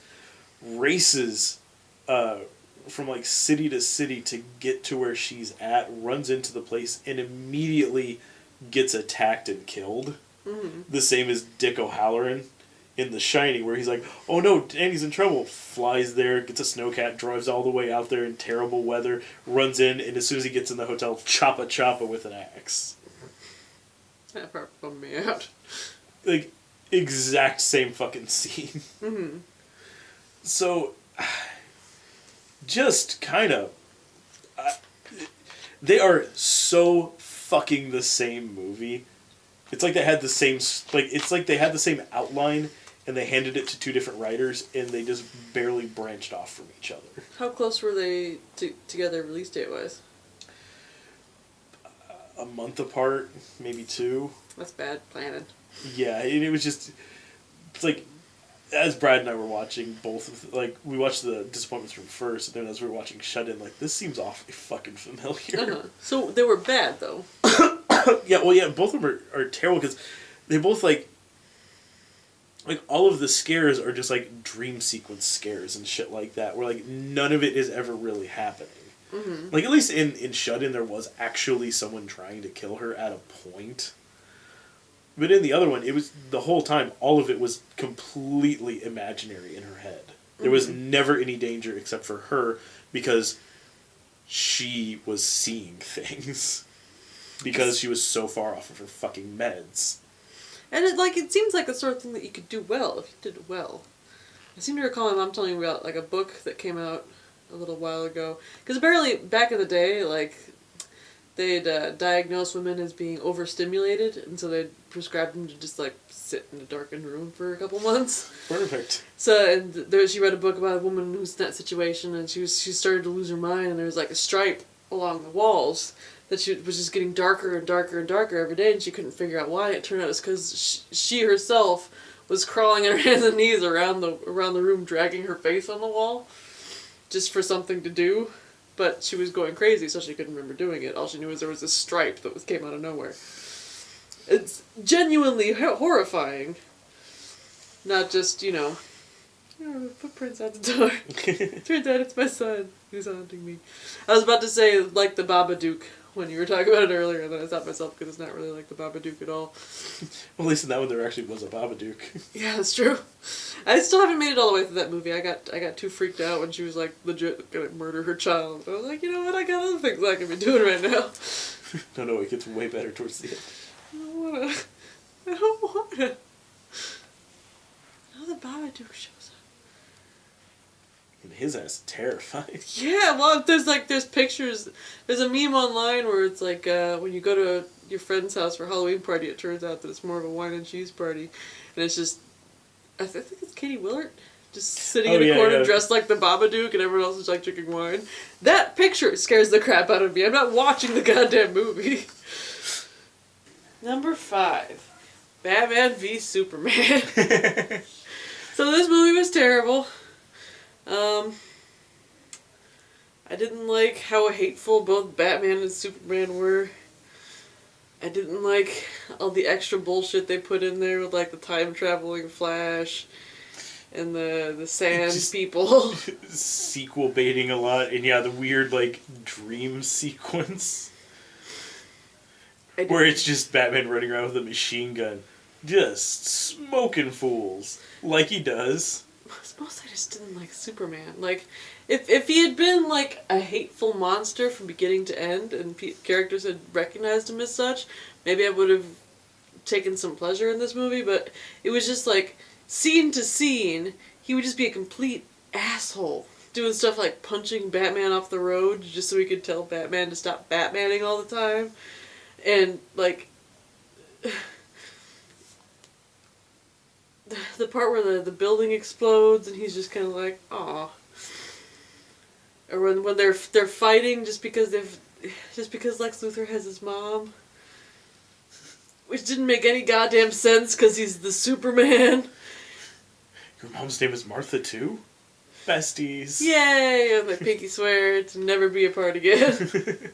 races from like city to city to get to where she's at, runs into the place, and immediately gets attacked and killed. Mm-hmm. The same as Dick O'Halloran in The Shining, where he's like, oh no, Danny's in trouble. Flies there, gets a snowcat, drives all the way out there in terrible weather, runs in, and as soon as he gets in the hotel, choppa with an axe. That part bummed me out. Like, exact same fucking scene. Mm-hmm. So, just kind of... they are so fucking the same movie. It's like they had the same... it's like they had the same outline, and they handed it to two different writers, and they just barely branched off from each other. How close were they together release date-wise? A month apart, maybe 2. That's bad planning. Yeah, and it was just... It's like... As Brad and I were watching both, like, we watched the Disappointments from first, and then as we were watching Shut In, like, this seems awfully fucking familiar. Uh-huh. So they were bad, though. Yeah, both of them are terrible, because they both, like, all of the scares are just, like, dream sequence scares and shit like that, where, like, none of it is ever really happening. Mm-hmm. Like, at least in Shut In, there was actually someone trying to kill her at a point. But in the other one, it was, the whole time, all of it was completely imaginary in her head. There was never any danger except for her, because she was seeing things. Because she was so far off of her fucking meds. And it seems like the sort of thing that you could do well if you did it well. I seem to recall my mom telling me about like a book that came out a little while ago. Because apparently back in the day, like, they'd diagnose women as being overstimulated, and so they'd prescribe them to just like sit in a darkened room for a couple months. Perfect. So, and she read a book about a woman who's in that situation, and she started to lose her mind, and there was like a stripe along the walls that she was just getting darker and darker and darker every day, and she couldn't figure out why. It turned out it's because she herself was crawling on her hands and knees around the room, dragging her face on the wall, just for something to do. But she was going crazy, so she couldn't remember doing it. All she knew was there was this stripe that came out of nowhere. It's genuinely horrifying. Not just, footprints at the door. Turns out it's my son who's haunting me. I was about to say, like the Babadook, when you were talking about it earlier, and then I stopped myself because it's not really like the Babadook at all. Well, at least in that one there actually was a Babadook. Yeah, that's true. I still haven't made it all the way through that movie. I got too freaked out when she was like legit gonna murder her child. I was like, you know what, I got other things I can be doing right now. No, it gets way better towards the end. I don't wanna. Now the Babadook shows up. And his ass terrifying. Yeah, well, there's pictures. There's a meme online where it's like when you go to your friend's house for a Halloween party, it turns out that it's more of a wine and cheese party, and it's just I think it's Katie Willard just sitting in a corner dressed like the Babadook, and everyone else is like drinking wine. That picture scares the crap out of me. I'm not watching the goddamn movie. Number 5, Batman v Superman. So this movie was terrible. I didn't like how hateful both Batman and Superman were. I didn't like all the extra bullshit they put in there with like the time traveling Flash and the sand people. Sequel baiting a lot, and yeah, the weird like dream sequence. Where it's just Batman running around with a machine gun. Just smoking fools. Like he does. Mostly I just didn't like Superman. Like, if he had been, like, a hateful monster from beginning to end, and characters had recognized him as such, maybe I would have taken some pleasure in this movie, but it was just, like, scene to scene, he would just be a complete asshole. Doing stuff like punching Batman off the road, just so he could tell Batman to stop Batmaning all the time. And, like... the part where the building explodes and he's just kind of like, aw. Or when they're fighting just because Lex Luthor has his mom, which didn't make any goddamn sense because he's the Superman. Your mom's name is Martha too? Besties. Yay! And like pinky swear to never be apart again.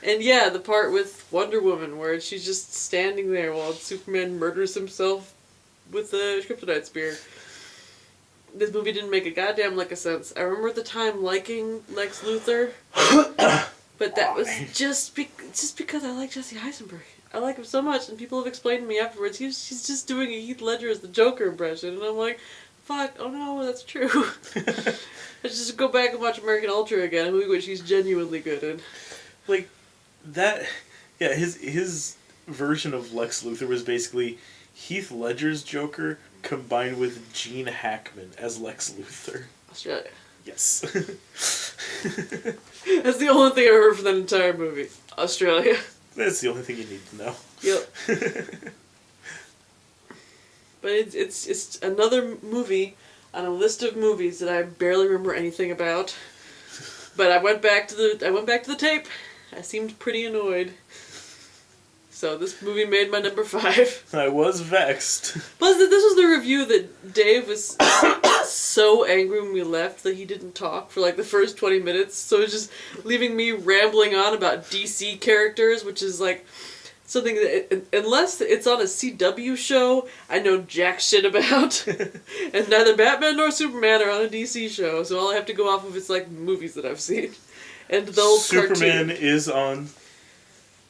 And yeah, the part with Wonder Woman where she's just standing there while Superman murders himself with a kryptonite spear. This movie didn't make a goddamn lick of sense. I remember at the time liking Lex Luthor, but that was just because I like Jesse Eisenberg. I like him so much, and people have explained to me afterwards she's just doing a Heath Ledger as the Joker impression, and I'm like, fuck, oh no, that's true. Let's just go back and watch American Ultra again, a movie which he's genuinely good in. Like, that... Yeah, his version of Lex Luthor was basically Heath Ledger's Joker combined with Gene Hackman as Lex Luthor. Australia. Yes. That's the only thing I heard from that entire movie. Australia. That's the only thing you need to know. Yep. But it's another movie on a list of movies that I barely remember anything about. But I went back to the tape. I seemed pretty annoyed. So this movie made my number 5. I was vexed. Plus, this was the review that Dave was so angry when we left that he didn't talk for like the first 20 minutes. So it was just leaving me rambling on about DC characters, which is like something that, unless it's on a CW show, I know jack shit about. And neither Batman nor Superman are on a DC show, so all I have to go off of is like movies that I've seen. And the old Superman cartoon. is on...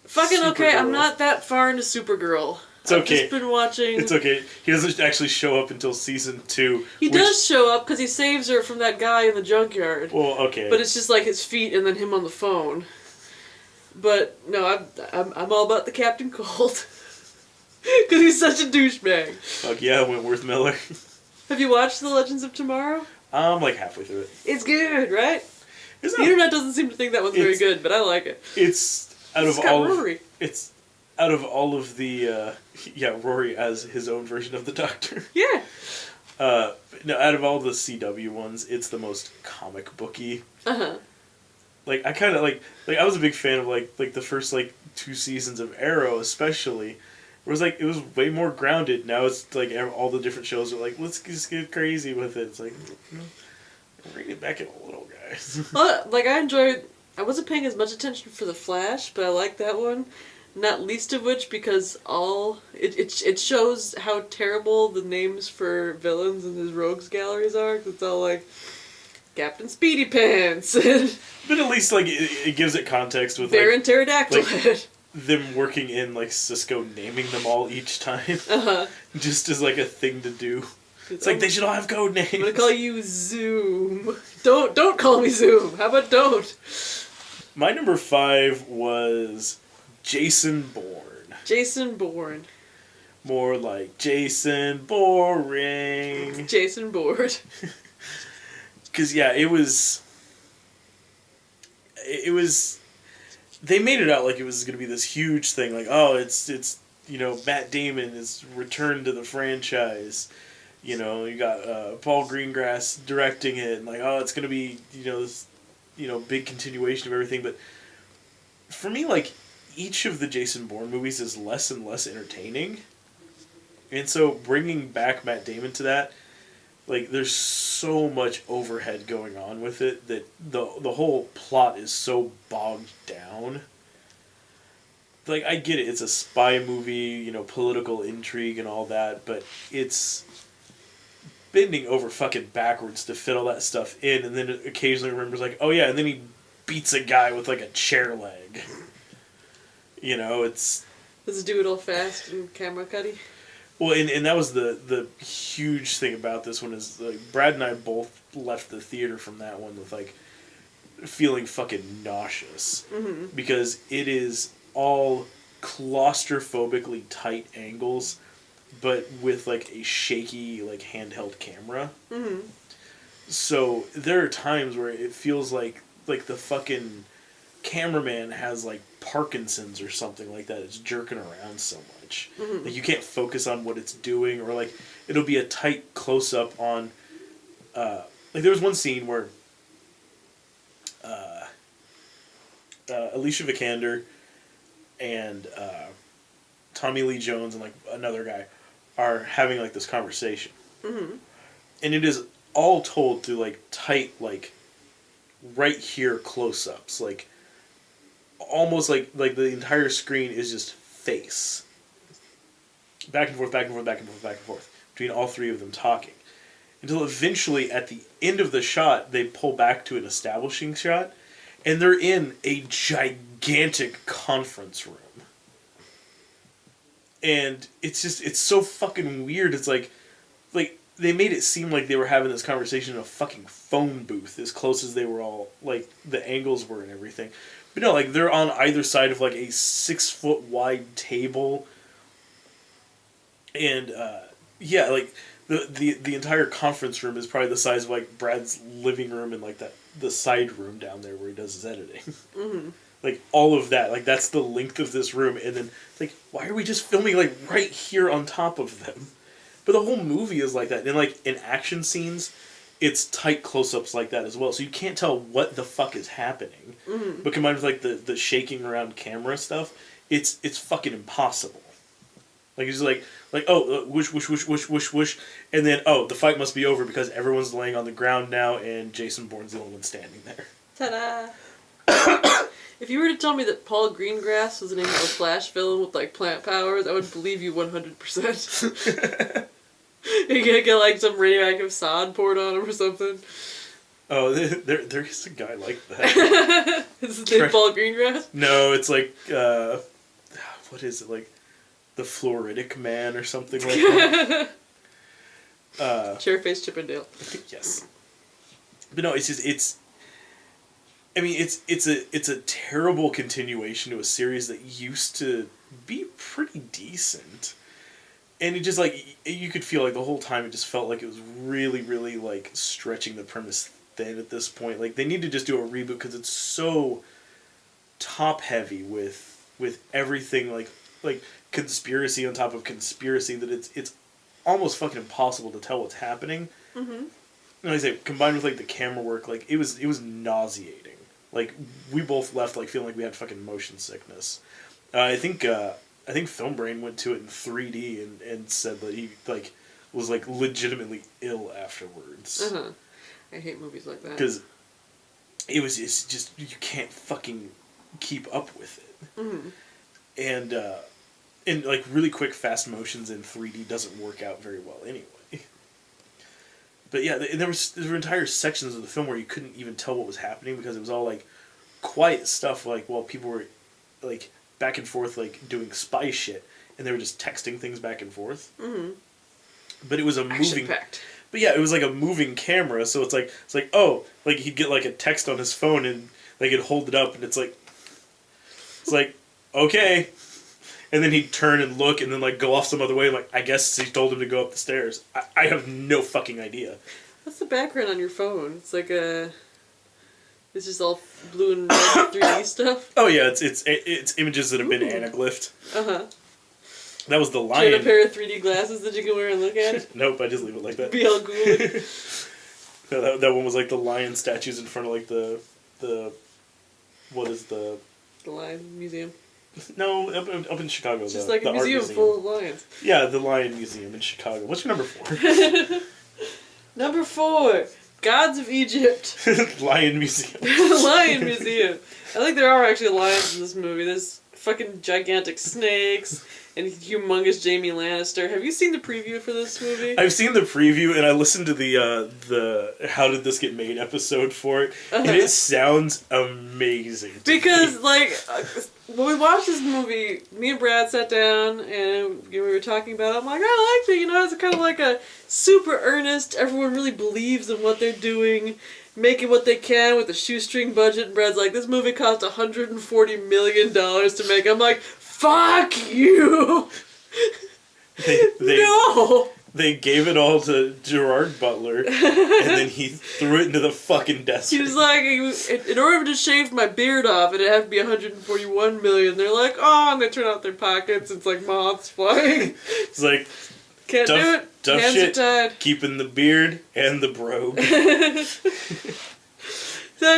Fucking okay, Supergirl. I'm not that far into Supergirl. It's I've okay. just been watching... It's okay. He doesn't actually show up until season 2. He does show up because he saves her from that guy in the junkyard. Well, okay. But it's just like his feet and then him on the phone. But no, I'm all about the Captain Cold. Because he's such a douchebag. Fuck yeah, Wentworth Miller. Have you watched The Legends of Tomorrow? I'm like halfway through it. It's good, right? It's The not, internet doesn't seem to think that one's very good, but I like it. it's out It's of got all Rory. it's out of all of the Rory as his own version of the Doctor. Yeah. No, out of all the CW ones, it's the most comic booky. Uh-huh. Like I kind of like I was a big fan of like the first 2 seasons of Arrow, especially. It was way more grounded. Now it's like all the different shows are like, let's just get crazy with it. It's like, bring it back in a little, guys. Well, I wasn't paying as much attention for The Flash, but I like that one. Not least of which because it shows how terrible the names for villains in his rogues galleries are. 'Cause it's all like Captain Speedy Pants and But at least it gives it context with Baron Pterodactyl Head. them working in Cisco naming them all each time. Uh-huh. Just as a thing to do. It's like they should all have code names. I'm gonna call you Zoom. Don't call me Zoom. How about don't? My number 5 was Jason Bourne. Jason Bourne. More like Jason Boring. Jason Bourne. Because it was. They made it out like it was going to be this huge thing. Like, oh, it's Matt Damon is returned to the franchise. You got Paul Greengrass directing it, and it's going to be this big continuation of everything. But for me, each of the Jason Bourne movies is less and less entertaining, and so bringing back Matt Damon to that, there's so much overhead going on with it that the whole plot is so bogged down. I get it, it's a spy movie, political intrigue and all that, but it's bending over fucking backwards to fit all that stuff in, and then occasionally remembers oh yeah, and then he beats a guy with a chair leg. It's... Does it do it all fast and camera cutty? Well, and that was the huge thing about this one is Brad and I both left the theater from that one with feeling fucking nauseous. Mm-hmm. Because it is all claustrophobically tight angles, but with a shaky handheld camera. Mm-hmm. So there are times where it feels like the fucking cameraman has Parkinson's or something like that. It's jerking around so much. Mm-hmm. You can't focus on what it's doing, or it'll be a tight close up on there was one scene where Alicia Vikander and Tommy Lee Jones and another guy are having this conversation. Mm-hmm. And it is all told through tight right here close ups, almost like the entire screen is just face. Back and forth, back and forth, back and forth, back and forth. Between all three of them talking. Until eventually, at the end of the shot, they pull back to an establishing shot, and they're in a gigantic conference room. And it's so fucking weird. It's like, they made it seem like they were having this conversation in a fucking phone booth, as close as they were all, like, the angles were and everything. But no, like, they're on either side of, like, a 6-foot wide table. And, yeah, like, the entire conference room is probably the size of, like, Brad's living room and, like, the side room down there where he does his editing. Mm-hmm. Like, all of that. Like, that's the length of this room. And then, like, why are we just filming, like, right here on top of them? But the whole movie is like that. And, like, in action scenes, it's tight close-ups like that as well. So you can't tell what the fuck is happening. Mm-hmm. But combined with, like, the shaking around camera stuff, it's fucking impossible. Like, it's just like oh, whoosh, whoosh, whoosh, whoosh, whoosh, whoosh. And then, oh, the fight must be over because everyone's laying on the ground now and Jason Bourne's the only one standing there. Ta-da! If you were to tell me that Paul Greengrass was the name of a Flash villain with, like, plant powers, I would believe you 100%. You're gonna get, like, some radioactive sod poured on him or something. Oh, there is a guy like that. Is his name Paul Greengrass? No, it's like, what is it, like, the Floridic Man or something like that? Chairface Chippendale. Yes. But no, it's a terrible continuation to a series that used to be pretty decent. And it just, like, you could feel like the whole time it just felt like it was really, really, like, stretching the premise thin at this point. Like, they need to just do a reboot because it's so top-heavy with everything, like conspiracy on top of conspiracy that it's almost fucking impossible to tell what's happening. Mm-hmm. And like I say, combined with, like, the camera work, like, it was nauseating. Like, we both left, like, feeling like we had fucking motion sickness. I think Film Brain went to it in 3D and said that he, like, was, like, legitimately ill afterwards. Uh-huh. I hate movies like that. Because it's just, you can't fucking keep up with it. Mm-hmm. And, like, really quick, fast motions in 3D doesn't work out very well anyway. But yeah, there were entire sections of the film where you couldn't even tell what was happening because it was all, like, quiet stuff, like, while people were, like, back and forth, like, doing spy shit, and they were just texting things back and forth. Mm-hmm. But it was a moving... Action-packed. But yeah, it was like a moving camera, so it's like, oh, like, he'd get, like, a text on his phone, and, like, he'd hold it up, and it's like, okay. And then he'd turn and look and then, like, go off some other way. Like, I guess he told him to go up the stairs. I have no fucking idea. What's the background on your phone? It's like a... It's just all blue and red 3D stuff? Oh, yeah, it's images that have been anaglyphed. Uh-huh. That was the Do you lion. have a pair of 3D glasses that you can wear and look at it? Nope, I just leave it like that. Be all ghouly. No, that one was, like, the lion statues in front of, like, the what is the... The Lion Museum. No, up in Chicago. It's just the like a art museum full of lions. Yeah, the Lion Museum in Chicago. What's your number 4? Number 4, Gods of Egypt. Lion Museum. Lion Museum. I think there are actually lions in this movie. There's fucking gigantic snakes and humongous Jamie Lannister. Have you seen the preview for this movie? I've seen the preview and I listened to the How Did This Get Made episode for it, and it sounds amazing. Because, like, when we watched this movie, me and Brad sat down and we were talking about it. I'm like, I like it. You know, it's kind of like a super earnest, everyone really believes in what they're doing, making what they can with a shoestring budget. And Brad's like, this movie cost $140 million to make. I'm like, fuck you! No! They gave it all to Gerard Butler, and then he threw it into the fucking desert. He was like, in order to shave my beard off, it'd have to be $141 million. They're like, oh, I'm gonna turn out their pockets. It's like moths flying. It's like, can't do it. Tough Hands shit. are tied. Keeping the beard and the brogue. So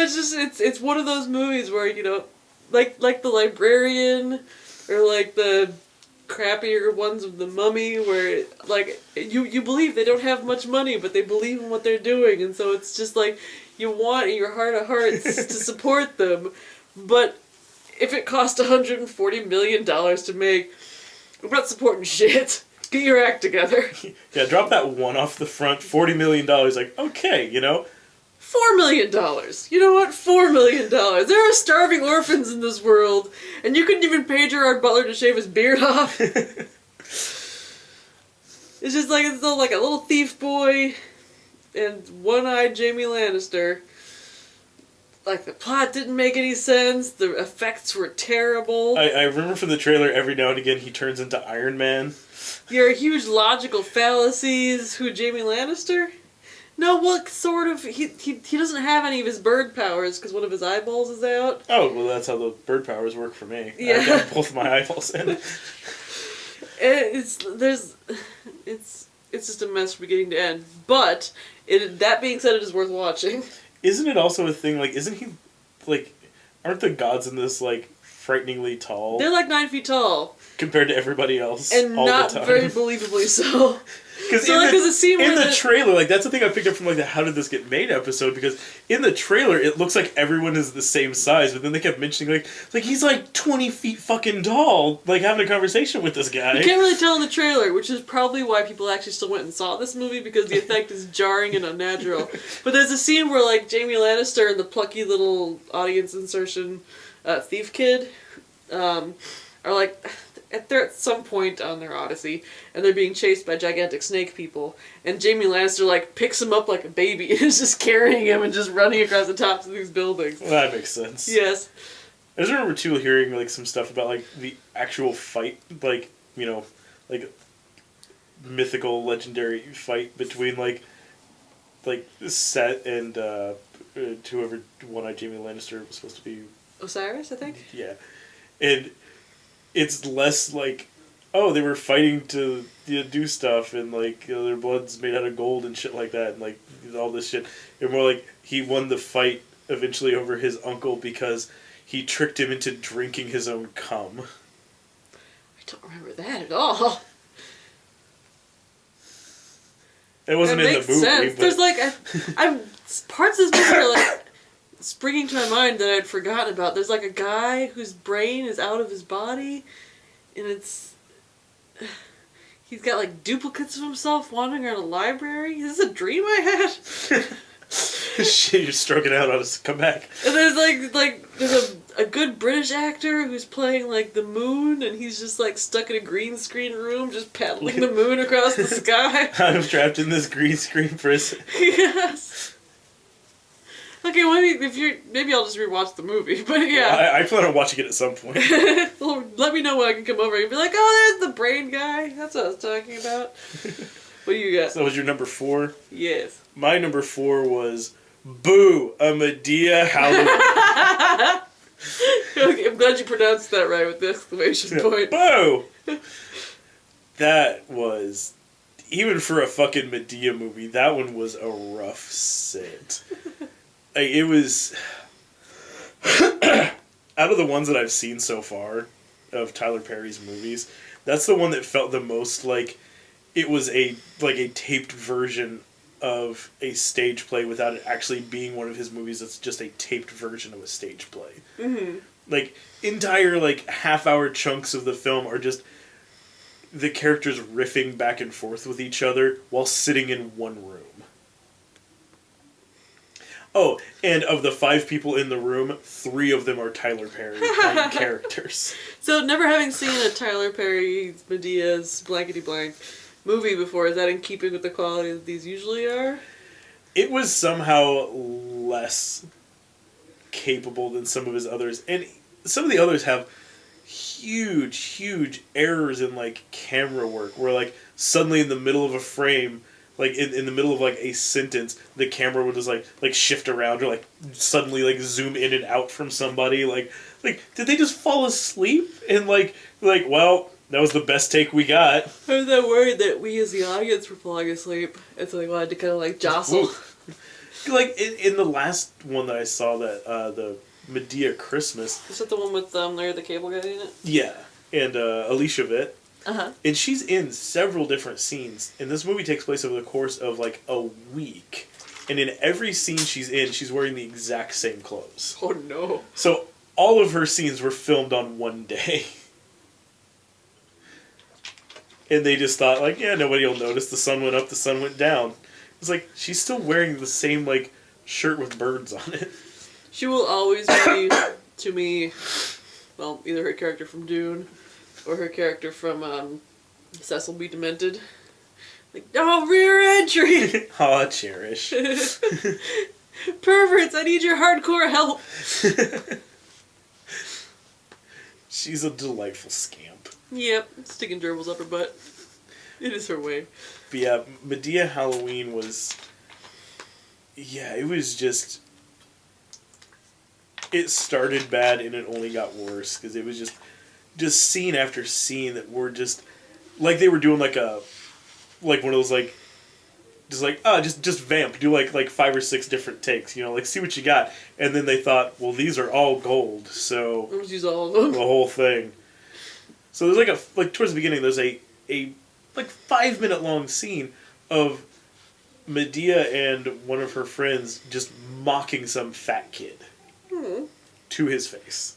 it's just it's one of those movies where, you know, like The Librarian, or like the crappier ones of The Mummy, where, like, you believe they don't have much money, but they believe in what they're doing, and so it's just like, you want in your heart of hearts to support them, but if it cost $140 million to make, we're not supporting shit. Get your act together. Yeah, drop that one off the front, $40 million, like, okay, you know? $4 million. You know what? $4 million. There are starving orphans in this world, and you couldn't even pay Gerard Butler to shave his beard off. It's just like it's like a little thief boy and one-eyed Jamie Lannister. Like, the plot didn't make any sense. The effects were terrible. I remember from the trailer, every now and again, he turns into Iron Man. Your huge logical fallacies. Who, Jamie Lannister? No, well, sort of. He doesn't have any of his bird powers because one of his eyeballs is out. Oh, well, that's how the bird powers work for me. Yeah. I got both my eyeballs in. It's just a mess from beginning to end. But that being said, it is worth watching. Isn't it also a thing, like, isn't he, like, aren't the gods in this, like, frighteningly tall? They're like 9 feet tall. Compared to everybody else And all not the time. very believably so. Because So, like, there's a scene in where the trailer, like, that's the thing I picked up from, like, the How Did This Get Made episode, because in the trailer, it looks like everyone is the same size, but then they kept mentioning, like he's, like, 20 feet fucking tall, like, having a conversation with this guy. You can't really tell in the trailer, which is probably why people actually still went and saw this movie, because the effect is jarring and unnatural. But there's a scene where, like, Jamie Lannister and the plucky little audience insertion thief kid are, like, they're at some point on their odyssey, and they're being chased by gigantic snake people, and Jamie Lannister, like, picks him up like a baby and is just carrying him and just running across the tops of these buildings. Well, that makes sense. Yes. I just remember, too, hearing, like, some stuff about, like, the actual fight, like, you know, like, mythical, legendary fight between, like Set and, whoever One-Eyed Jamie Lannister was supposed to be. Osiris, I think? Yeah. And it's less like, oh, they were fighting to do stuff, and, like, you know, their blood's made out of gold and shit like that, and, like, all this shit. And more like, he won the fight eventually over his uncle because he tricked him into drinking his own cum. I don't remember that at all. It wasn't that in makes the movie, sense. but... There's, like, I'm parts of this movie are, like, springing to my mind that I'd forgotten about. There's, like, a guy whose brain is out of his body, and he's got, like, duplicates of himself wandering around a library. Is this a dream I had? Shit, you're stroking out on us. Come back. And there's, there's a good British actor who's playing, like, the moon, and he's just, like, stuck in a green screen room just paddling the moon across the sky. I'm trapped in this green screen prison. Yes. Okay, well, maybe I'll just rewatch the movie, but yeah. Well, I plan on watching it at some point. Well, let me know when I can come over and be like, oh, there's the brain guy. That's what I was talking about. What do you got? So that was your number 4? Yes. My number 4 was Boo! A Medea Halloween. Okay, I'm glad you pronounced that right with the exclamation point. Boo! That was, even for a fucking Medea movie, that one was a rough sit. Like, it was, out of the ones that I've seen so far of Tyler Perry's movies, that's the one that felt the most like it was a taped version of a stage play without it actually being one of his movies that's just a taped version of a stage play. Mm-hmm. Like, entire, like, half-hour chunks of the film are just the characters riffing back and forth with each other while sitting in one room. Oh, and of the 5 people in the room, 3 of them are Tyler Perry playing characters. So, never having seen a Tyler Perry Medea's blankety blank movie before, is that in keeping with the quality that these usually are? It was somehow less capable than some of his others, and some of the others have huge errors in, like, camera work, where, like, suddenly in the middle of a frame, like, in the middle of, like, a sentence, the camera would just, like shift around, or, like, suddenly, like, zoom in and out from somebody, like, did they just fall asleep? And, like, well, that was the best take we got. I was that worried that we as the audience were falling asleep, and so they wanted to kind of, like, jostle. Like, in the last one that I saw, that, the Medea Christmas... Is that the one with Larry the Cable Guy in it? Yeah, and Alicia Vitt. Uh-huh. And she's in several different scenes, and this movie takes place over the course of, like, a week. And in every scene she's in, she's wearing the exact same clothes. Oh, no. So, all of her scenes were filmed on one day. And they just thought, like, yeah, nobody will notice. The sun went up, the sun went down. It's like, she's still wearing the same, like, shirt with birds on it. She will always be, to me, well, either her character from Dune or her character from Cecil B. Demented. Like, oh, rear entry! Aw, Cherish. Perverts, I need your hardcore help! She's a delightful scamp. Yep, sticking gerbils up her butt. It is her way. But yeah, Medea Halloween was... Yeah, it was just... It started bad and it only got worse. Because it was just scene after scene that were just... Like they were doing like a... Like one of those like... Just vamp. Do like 5 or 6 different takes. You know, like see what you got. And then they thought, well, these are all gold. So... Let's use all of them. The whole thing. So there's like towards the beginning there's a like 5-minute long scene of Medea and one of her friends just mocking some fat kid to his face.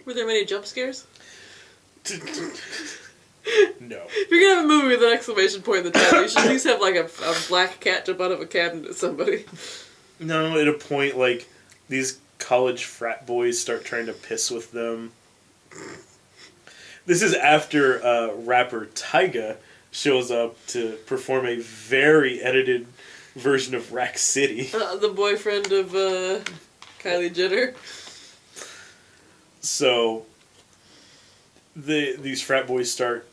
Were there many jump scares? No. If you're gonna have a movie with an exclamation point in the title, you should at least have like a black cat jump out of a cabinet at somebody. No, at a point like these college frat boys start trying to piss with them. This is after rapper Tyga shows up to perform a very edited version of Rack City. The boyfriend of Kylie Jenner. So these frat boys start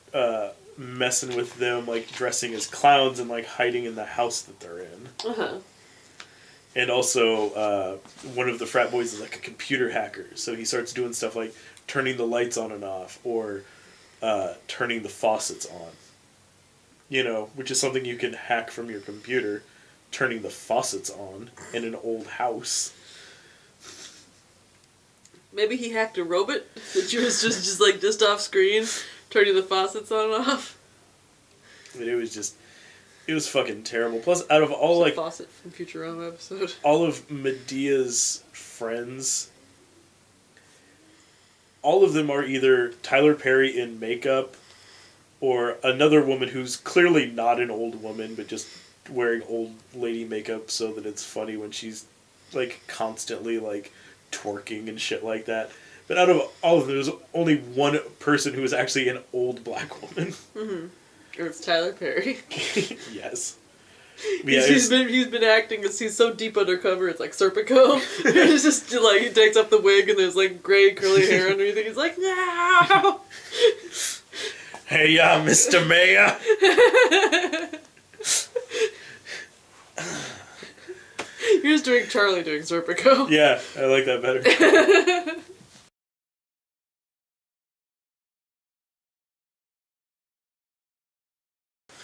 messing with them, like dressing as clowns and like hiding in the house that they're in. Uh-huh. And also, one of the frat boys is like a computer hacker, so he starts doing stuff like turning the lights on and off, or turning the faucets on. You know, which is something you can hack from your computer, turning the faucets on in an old house. Maybe he hacked a robot that was just off screen, turning the faucets on and off. But it was fucking terrible. Plus, out of all like faucet from Futurama episode, all of Medea's friends, all of them are either Tyler Perry in makeup, or another woman who's clearly not an old woman, but just wearing old lady makeup so that it's funny when she's like constantly like twerking and shit like that. But out of all of them, there's only one person who is actually an old black woman. Mm-hmm. Or it's Tyler Perry. Yes. Yeah, he's been acting because he's so deep undercover. It's like Serpico. It's just like he takes up the wig and there's like gray curly hair underneath it. He's like, no. Hey, Mr. Mayor. You're just doing Charlie doing Serpico. Yeah, I like that better.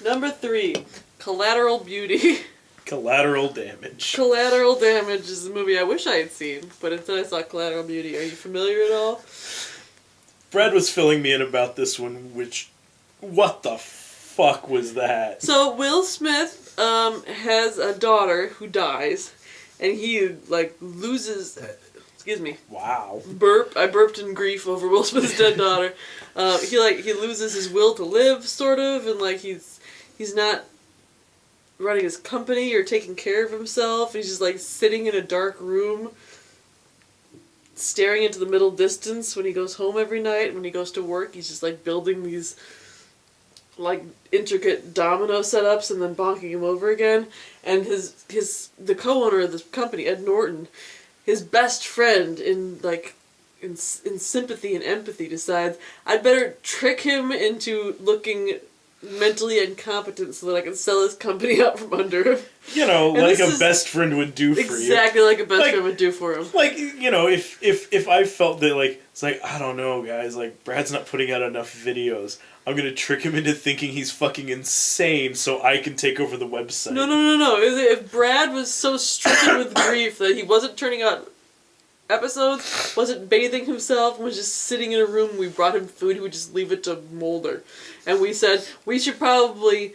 Number 3, Collateral Beauty. Collateral Damage. Collateral Damage is a movie I wish I had seen, but instead I saw Collateral Beauty. Are you familiar at all? Brad was filling me in about this one, which... What the fuck was that? So, Will Smith has a daughter who dies, and he, like, loses... Excuse me. Wow. I burped in grief over Will Smith's dead daughter. He loses his will to live, sort of, and, like, he's not running his company or taking care of himself. He's just, like, sitting in a dark room, staring into the middle distance when he goes home every night. When he goes to work, he's just, like, building these, like, intricate domino setups and then bonking him over again. And the co-owner of this company, Ed Norton, his best friend in sympathy and empathy, decides I'd better trick him into looking mentally incompetent so that I can sell his company out from under him. You know, and like a best friend would do for you. Exactly like a best friend would do for him. Like, you know, if I felt that, like, it's like, I don't know, guys, like, Brad's not putting out enough videos. I'm gonna trick him into thinking he's fucking insane so I can take over the website. No. If Brad was so stricken with grief that he wasn't turning out episodes, wasn't bathing himself, was just sitting in a room, we brought him food, he would just leave it to molder. And we said, we should probably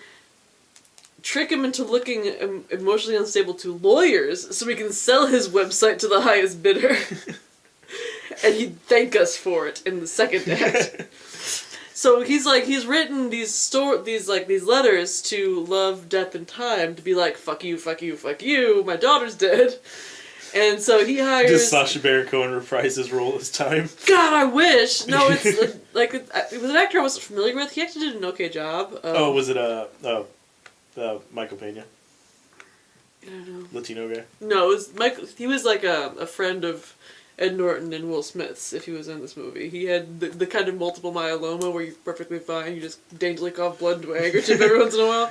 trick him into looking emotionally unstable to lawyers so he can sell his website to the highest bidder. And he'd thank us for it in the second act. So he's written these letters to Love, Death, and Time to be like, fuck you, fuck you, fuck you, my daughter's dead. And so he hires... Does Sacha Baron Cohen reprise his role this time? God, I wish! No, it's it was an actor I wasn't familiar with. He actually did an okay job. Was it Michael Pena? I don't know. Latino guy? No, it was Michael. He was like a friend of Ed Norton and Will Smith's, if he was in this movie. He had the kind of multiple myeloma where you're perfectly fine, you just daintily cough blood into a handkerchief every once in a while.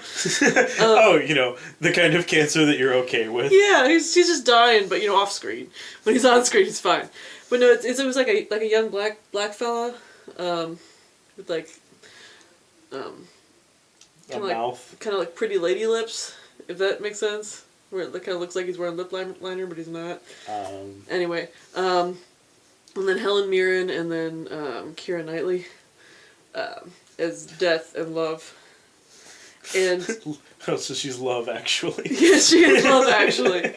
The kind of cancer that you're okay with. Yeah, he's just dying, but off screen. When he's on screen, he's fine. But no, it was like a young black fella, with like, mouth. kind of like pretty lady lips, if that makes sense. Where it kind of looks like he's wearing lip liner, but he's not. Anyway, and then Helen Mirren, and then Keira Knightley as Death and Love. And so she's Love, actually. Yeah, she is Love, actually.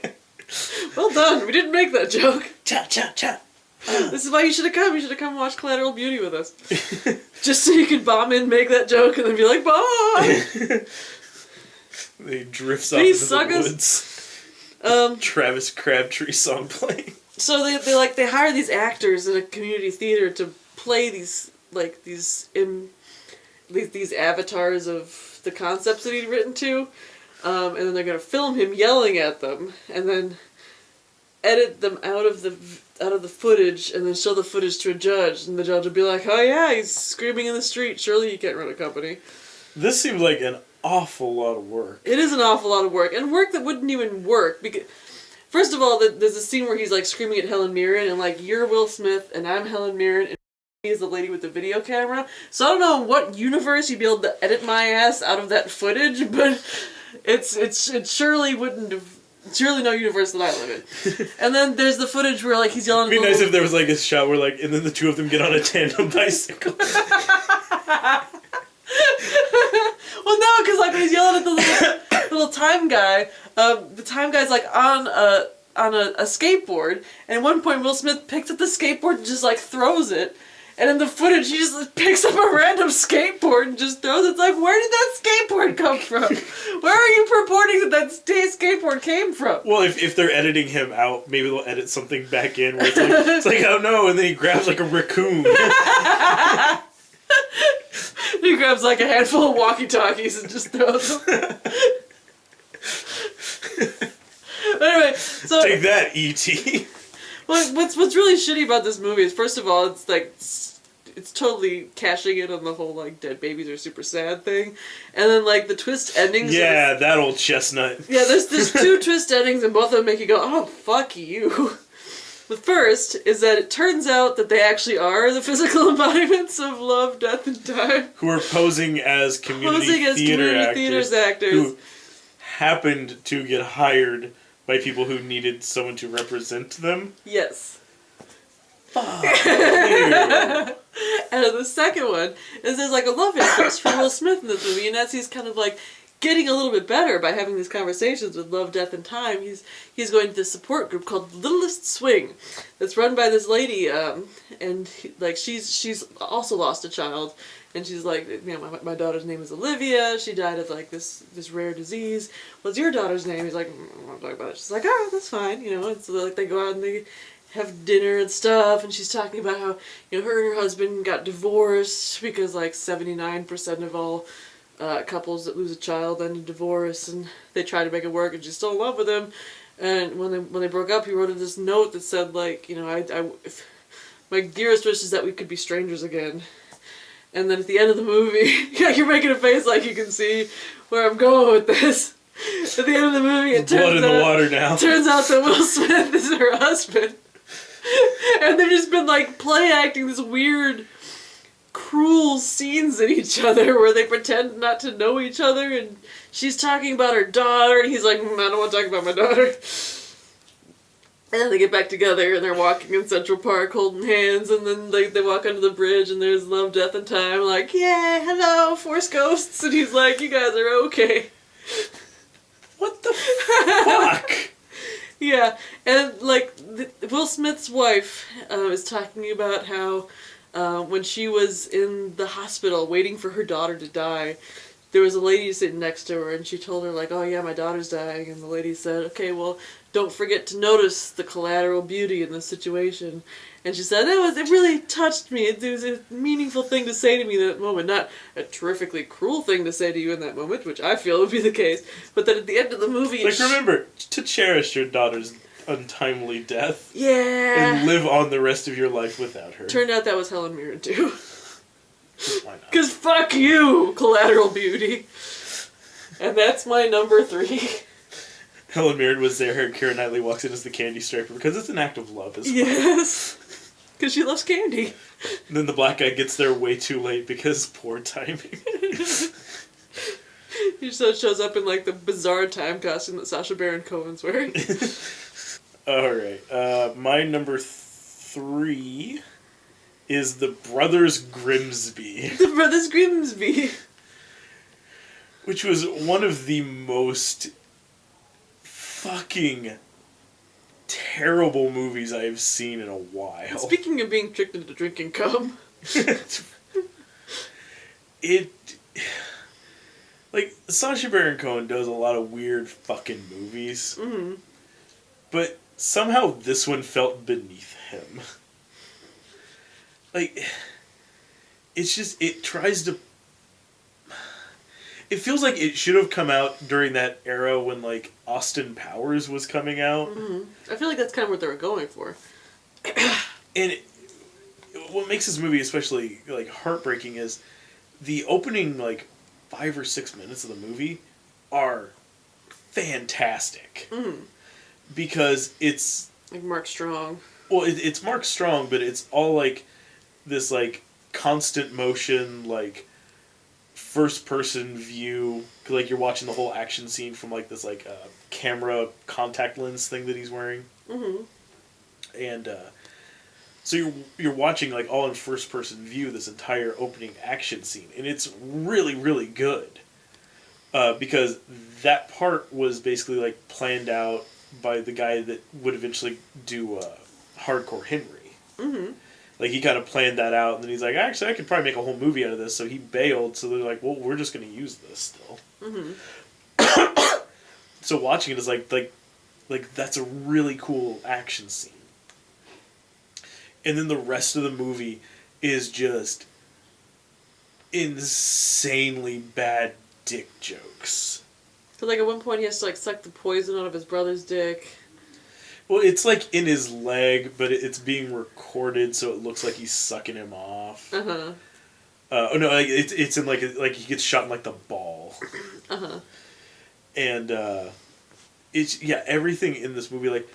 Well done. We didn't make that joke. Cha cha cha. This is why you should have come. You should have come watch Collateral Beauty with us. Just so you could bomb in, make that joke, and then be like, bye! He drifts off into the woods. Travis Crabtree song playing. So they hire these actors in a community theater to play these avatars of the concepts that he'd written to, and then they're gonna film him yelling at them, and then edit them out of the footage, and then show the footage to a judge, and the judge would be like, "Oh yeah, he's screaming in the street. Surely he can't run a company." This seems like an awful lot of work. It is an awful lot of work, and work that wouldn't even work, because first of all, there's a scene where he's like screaming at Helen Mirren and like, "You're Will Smith and I'm Helen Mirren and is the lady with the video camera." So I don't know in what universe you'd be able to edit my ass out of that footage, but it surely wouldn't have. Surely no universe that I live in. And then there's the footage where like he's yelling. It'd be nice if there was like a shot where like, and then the two of them get on a tandem bicycle. Well, no, because like when he's yelling at the little time guy, the time guy's like on a skateboard, and at one point Will Smith picks up the skateboard and just like throws it, and in the footage he just picks up a random skateboard and just throws it. It's like, where did that skateboard come from? Where are you purporting that skateboard came from? Well, if they're editing him out, maybe they'll edit something back in where it's like oh no, and then he grabs like a raccoon. He grabs like a handful of walkie-talkies and just throws them. Anyway, so take that, E.T. Well, what's really shitty about this movie is, first of all, it's like it's totally cashing in on the whole like dead babies are super sad thing, and then like the twist endings. Yeah, that old chestnut. Yeah, there's two twist endings, and both of them make you go, "Oh fuck you." The first is that it turns out that they actually are the physical embodiments of Love, Death, and Time. Who are posing as community theater actors. Who happened to get hired by people who needed someone to represent them. Yes. Fuck you. And the second one is there's like a love interest for Will Smith in this movie, and as he's kind of like getting a little bit better by having these conversations with Love, Death, and Time, he's going to this support group called Littlest Swing, that's run by this lady, and like she's also lost a child, and she's like, my daughter's name is Olivia. She died of like this rare disease. What's your daughter's name? He's like, I don't want to talk about it. She's like, oh, that's fine, And so like they go out and they have dinner and stuff, and she's talking about how her and her husband got divorced because like 79% of all couples that lose a child end in divorce, and they try to make it work, and she's still in love with him. And when they broke up, he wrote her this note that said like, my dearest wish is that we could be strangers again. And then at the end of the movie, yeah, you're making a face like you can see where I'm going with this. At the end of the movie, it turns blood in the water now. Turns out that Will Smith is her husband, and they've just been like play acting this weird, cruel scenes at each other where they pretend not to know each other, and she's talking about her daughter, and he's like, I don't want to talk about my daughter. And then they get back together, and they're walking in Central Park holding hands, and then they walk under the bridge, and there's Love, Death, and Time, like, yeah, hello, Force Ghosts, and he's like, you guys are okay. What the fuck? Yeah, and like Will Smith's wife is talking about how when she was in the hospital waiting for her daughter to die, there was a lady sitting next to her, and she told her like, "Oh yeah, my daughter's dying," and the lady said, "Okay, well, don't forget to notice the collateral beauty in this situation." And she said, it really touched me. It was a meaningful thing to say to me in that moment. Not a terrifically cruel thing to say to you in that moment, which I feel would be the case. But then at the end of the movie... Like, remember, to cherish your daughter's untimely death. Yeah. And live on the rest of your life without her. Turned out that was Helen Mirren, too. Why not? Because fuck you, collateral beauty. And that's my number 3. Helen Mirren was there, and Keira Knightley walks in as the candy striper because it's an act of love as well. Yes. Because she loves candy. And then the black guy gets there way too late because poor timing. He just shows up in like the bizarre time costume that Sacha Baron Cohen's wearing. Alright, my number 3 is The Brothers Grimsby. The Brothers Grimsby. Which was one of the most fucking terrible movies I've seen in a while. Speaking of being tricked into drinking cum. Like, Sacha Baron Cohen does a lot of weird fucking movies. Mm-hmm. But somehow this one felt beneath him. Like, it's just, it tries to... It feels like it should have come out during that era when, like, Austin Powers was coming out. Mm-hmm. I feel like that's kind of what they were going for. And what makes this movie especially, like, heartbreaking is the opening, like, 5 or 6 minutes of the movie are fantastic. Mm. Because it's... Like Mark Strong. Well, it's Mark Strong, but it's all, like, this, like, constant motion, like, first-person view. Like, you're watching the whole action scene from, like, this, like, camera contact lens thing that he's wearing. Mm-hmm. And, so you're watching, like, all in first-person view this entire opening action scene. And it's really, really good. Because that part was basically, like, planned out by the guy that would eventually do Hardcore Henry. Mm-hmm. Like, he kind of planned that out, and then he's like, actually, I could probably make a whole movie out of this, so he bailed, so they're like, well, we're just going to use this still. Mm-hmm. So watching it is like, that's a really cool action scene. And then the rest of the movie is just insanely bad dick jokes. So, like, at one point he has to, like, suck the poison out of his brother's dick. Well, it's, like, in his leg, but it's being recorded, so it looks like he's sucking him off. Uh-huh. Oh, no, like, it's in, like, he gets shot in, like, the ball. Uh-huh. And, it's, yeah, everything in this movie, like,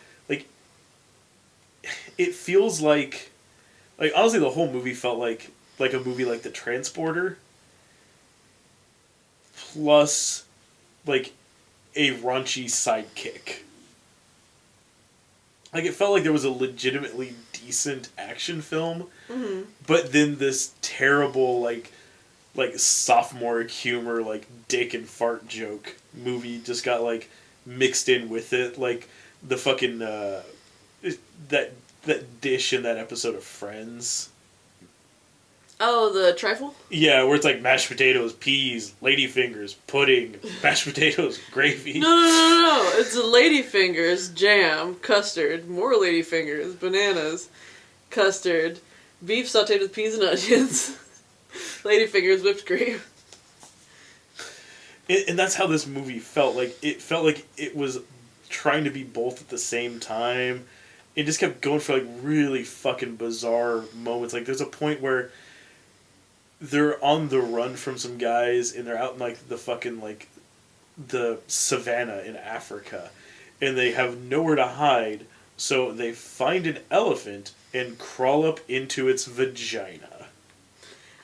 it feels like, honestly, the whole movie felt like a movie like The Transporter, plus, like, a raunchy sidekick. Like, it felt like there was a legitimately decent action film, Mm-hmm. but then this terrible, like sophomore humor, like, dick and fart joke movie just got, like, mixed in with it. Like, the fucking, that dish in that episode of Friends. Oh, the trifle? Yeah, where it's like mashed potatoes, peas, ladyfingers, pudding, mashed potatoes, gravy. No. It's a ladyfingers, jam, custard, more ladyfingers, bananas, custard, beef sauteed with peas and onions, ladyfingers, whipped cream. And that's how this movie felt. Like, it felt like it was trying to be both at the same time. It just kept going for, like, really fucking bizarre moments. Like, there's a point where they're on the run from some guys, and they're out in, like, the fucking, like, the savannah in Africa. And they have nowhere to hide, so they find an elephant and crawl up into its vagina.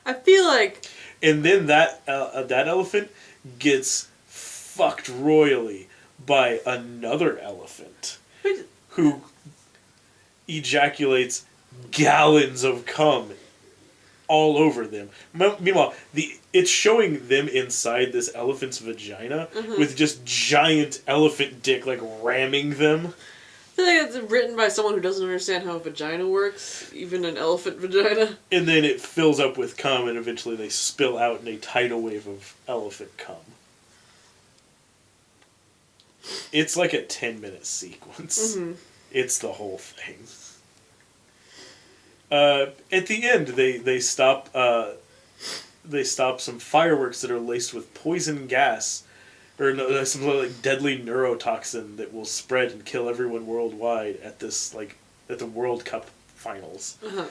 I feel like... And then that elephant gets fucked royally by another elephant who ejaculates gallons of cum all over them. Meanwhile, it's showing them inside this elephant's vagina with just giant elephant dick like ramming them. I feel like it's written by someone who doesn't understand how a vagina works, even an elephant vagina. And then it fills up with cum, and eventually they spill out in a tidal wave of elephant cum. It's like a 10-minute sequence. Mm-hmm. It's the whole thing. At the end, they stop some fireworks that are laced with poison gas, or some like deadly neurotoxin that will spread and kill everyone worldwide at the World Cup finals. Uh-huh.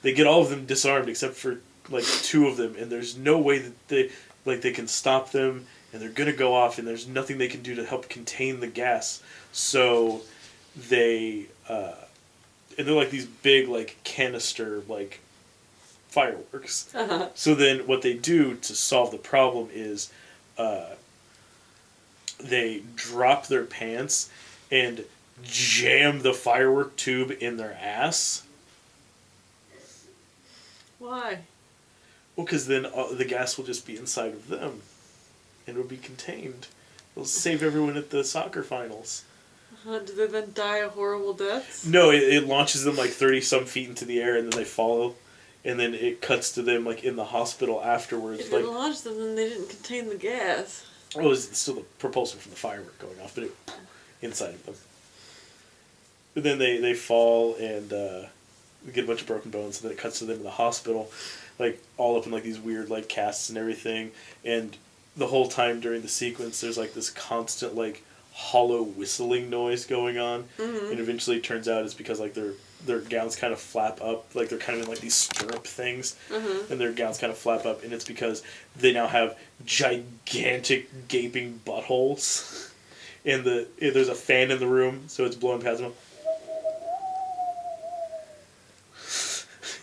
They get all of them disarmed except for like 2 of them, and there's no way that they can stop them, and they're gonna go off, and there's nothing they can do to help contain the gas. So they and they're like these big like canister like fireworks. Uh-huh. So then what they do to solve the problem is they drop their pants and jam the firework tube in their ass. Why? Well, because then the gas will just be inside of them, and it'll be contained. It'll save everyone at the soccer finals. Do they then die a horrible deaths? No, it launches them like 30-some feet into the air, and then they follow, and then it cuts to them like in the hospital afterwards. If like, it launched them, then they didn't contain the gas. well, it was still the propulsion from the firework going off, but it inside of them. But then they fall and get a bunch of broken bones, and then it cuts to them in the hospital, like all up in like these weird like casts and everything. And the whole time during the sequence, there's like this constant like hollow whistling noise going on, and eventually it turns out it's because like their gowns kind of flap up, like they're kind of in like these stirrup things, and their gowns kind of flap up, and it's because they now have gigantic gaping buttholes, and there's a fan in the room, so it's blowing past them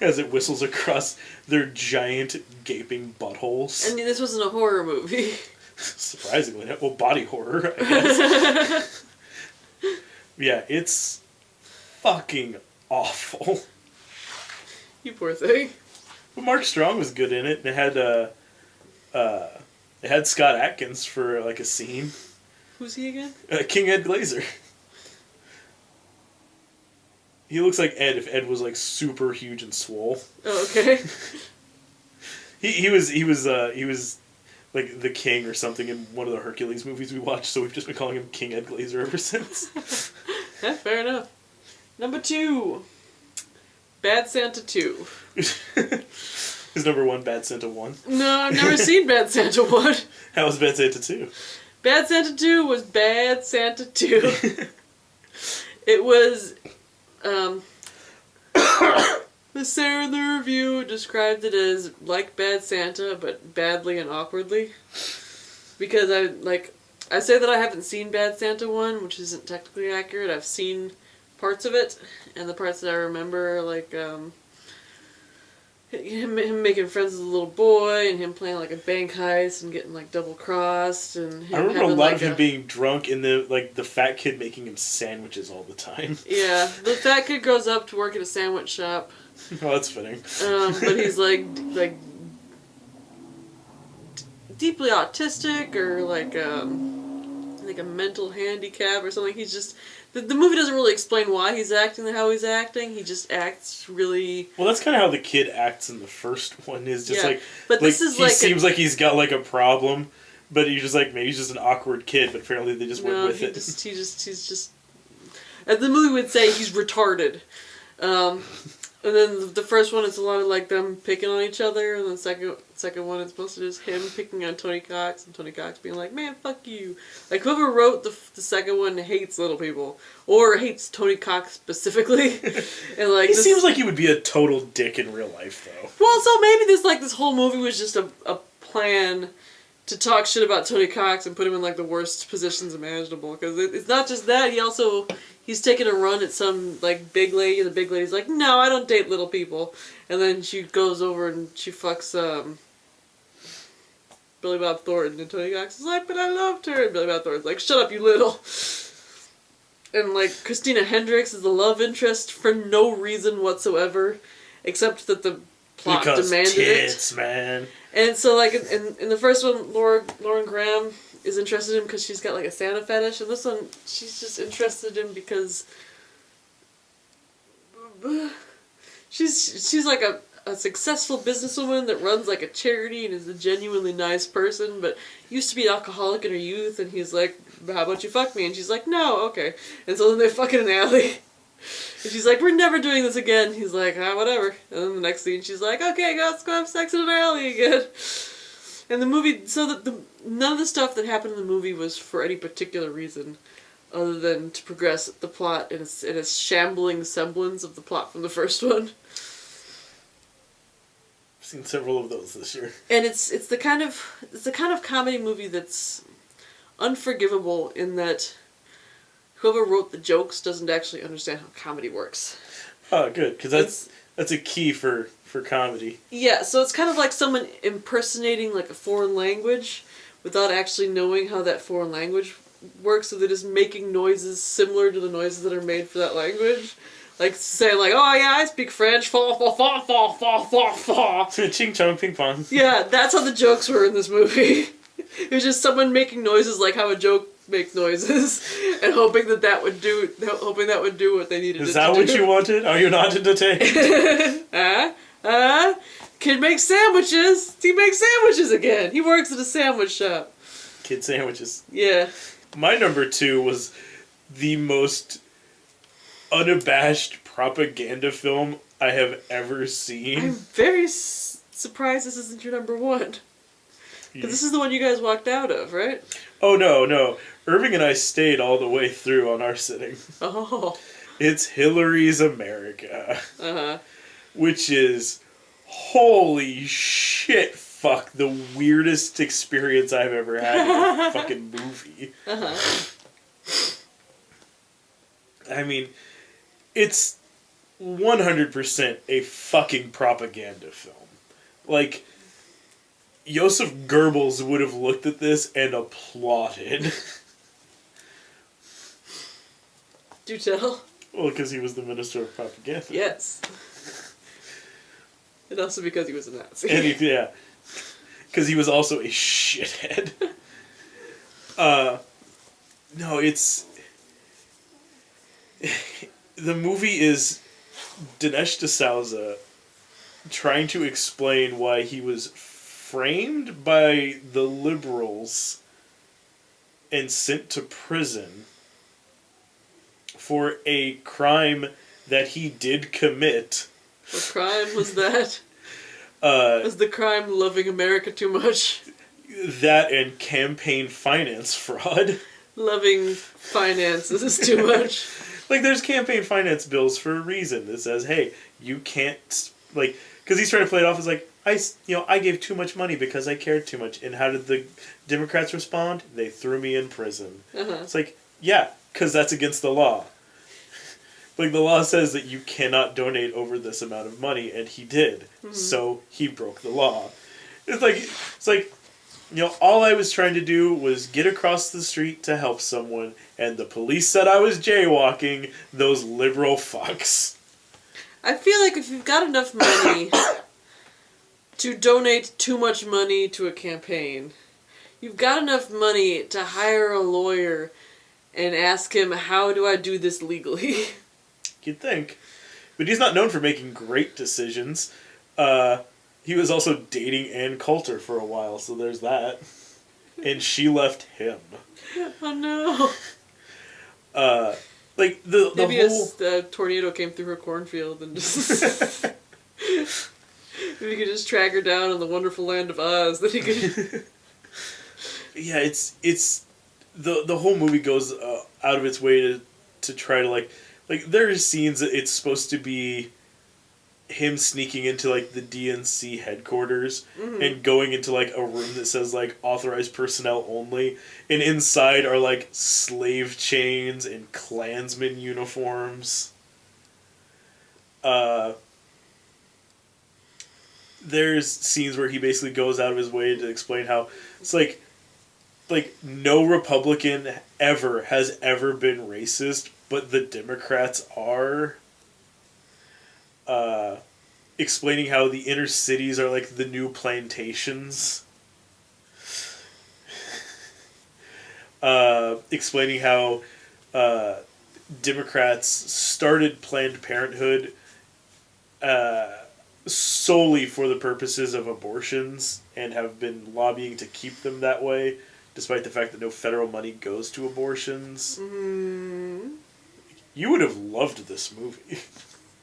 as it whistles across their giant gaping buttholes. And this wasn't a horror movie. Surprisingly, well, body horror, I guess. Yeah, it's fucking awful. You poor thing. But Mark Strong was good in it, and it had Scott Adkins for like a scene. Who's he again? King Ed Glazer. He looks like Ed if Ed was like super huge and swole. Oh, okay. He was like the king or something in one of the Hercules movies we watched, so we've just been calling him King Ed Glazer ever since. Yeah, fair enough. Number 2. Bad Santa 2. Is number 1 Bad Santa 1? No, I've never seen Bad Santa 1. How was Bad Santa 2? Bad Santa 2 was Bad Santa 2. It was, the Sarah in the review described it as like Bad Santa, but badly and awkwardly. Because I say that I haven't seen Bad Santa 1, which isn't technically accurate. I've seen parts of it, and the parts that I remember are like, him making friends with a little boy, and him playing like a bank heist and getting like double crossed, and him I remember a having, lot like, of him being drunk and the fat kid making him sandwiches all the time. Yeah, the fat kid grows up to work at a sandwich shop. Oh, that's fitting. But he's like deeply autistic, or like a mental handicap or something. He's just the movie doesn't really explain why he's acting how he's acting. He just acts really. Well, that's kind of how the kid acts in the first one. Is just Yeah, like, but this is he like seems like he's got like a problem, but he's just like maybe he's just an awkward kid. But apparently they just went with it. He's just. As the movie would say, he's retarded. And then the first one, it's a lot of like them picking on each other, and the second one, it's mostly just him picking on Tony Cox, and Tony Cox being like, "Man, fuck you." Like whoever wrote the second one hates little people, or hates Tony Cox specifically, and like He seems like he would be a total dick in real life, though. Well, so maybe this whole movie was just a plan to talk shit about Tony Cox and put him in like the worst positions imaginable. Because it's not just that, he's taking a run at some like big lady, and the big lady's like, "No, I don't date little people," and then she goes over and she fucks Billy Bob Thornton, and Tony Cox is like, "But I loved her," and Billy Bob Thornton's like, "Shut up, you little." And like Christina Hendricks is the love interest for no reason whatsoever, except that the plot because demanded tits, it. man. And so, like, in the first one, Lauren Graham is interested in him because she's got, like, a Santa fetish. And this one, she's just interested in him because she's like a successful businesswoman that runs, like, a charity and is a genuinely nice person, but used to be an alcoholic in her youth, and he's like, how about you fuck me? And she's like, no, okay. And so then they fuck in an alley. And she's like, we're never doing this again. He's like, whatever. And then the next scene, she's like, okay, let's go have sex in an alley again. And the movie, so that none of the stuff that happened in the movie was for any particular reason, other than to progress the plot in a shambling semblance of the plot from the first one. I've seen several of those this year. And it's the kind of comedy movie that's unforgivable in that whoever wrote the jokes doesn't actually understand how comedy works. Oh, good, because that's a key for comedy. Yeah, so it's kind of like someone impersonating like a foreign language without actually knowing how that foreign language works, so they're just making noises similar to the noises that are made for that language. Like saying like, oh yeah, I speak French, fa fa fa fa fa fa fa. Ching chong ping pong. Yeah, that's how the jokes were in this movie. It was just someone making noises like how a joke makes noises, and hoping that would do what they needed. Is that what you wanted? Are you not entertained? Kid makes sandwiches. He makes sandwiches again. He works at a sandwich shop. Kid sandwiches. Yeah. My number 2 was the most unabashed propaganda film I have ever seen. I'm very surprised this isn't your number 1. Because this is the one you guys walked out of, right? Oh, no. Irving and I stayed all the way through on our sitting. Oh. It's Hillary's America. Uh-huh. Which is, holy shit, fuck, the weirdest experience I've ever had in a fucking movie. Uh-huh. I mean, it's 100% a fucking propaganda film. Like, Joseph Goebbels would have looked at this and applauded. Do tell. Well, because he was the Minister of Propaganda. Yes. And also because he was a Nazi. And yeah. Because he was also a shithead. No, it's... The movie is Dinesh D'Souza trying to explain why he was framed by the liberals and sent to prison for a crime that he did commit. What crime was that? Was the crime loving America too much? That and campaign finance fraud. Loving finances too much. Like, there's campaign finance bills for a reason that says, hey, you can't, like, because he's trying to play it off as like, I gave too much money because I cared too much. And how did the Democrats respond? They threw me in prison. Uh-huh. It's like, yeah, because that's against the law. Like, the law says that you cannot donate over this amount of money, and he did. Mm-hmm. So he broke the law. It's like, all I was trying to do was get across the street to help someone, and the police said I was jaywalking, those liberal fucks. I feel like if you've got enough money to donate too much money to a campaign, you've got enough money to hire a lawyer and ask him, how do I do this legally? You'd think. But he's not known for making great decisions. He was also dating Ann Coulter for a while, so there's that. And she left him. Oh no. Like, the Maybe whole... a tornado came through her cornfield and just... Maybe he could just track her down in the wonderful land of Oz. That he could... Yeah, it's... The whole movie goes out of its way to try to, like, there are scenes that it's supposed to be him sneaking into, like, the DNC headquarters and going into, like, a room that says, like, authorized personnel only. And inside are, like, slave chains and Klansman uniforms. There's scenes where he basically goes out of his way to explain how it's, like, no Republican has ever been racist, but the Democrats are. explaining how the inner cities are like the new plantations. Explaining how Democrats started Planned Parenthood solely for the purposes of abortions and have been lobbying to keep them that way, despite the fact that no federal money goes to abortions. Mm. You would have loved this movie.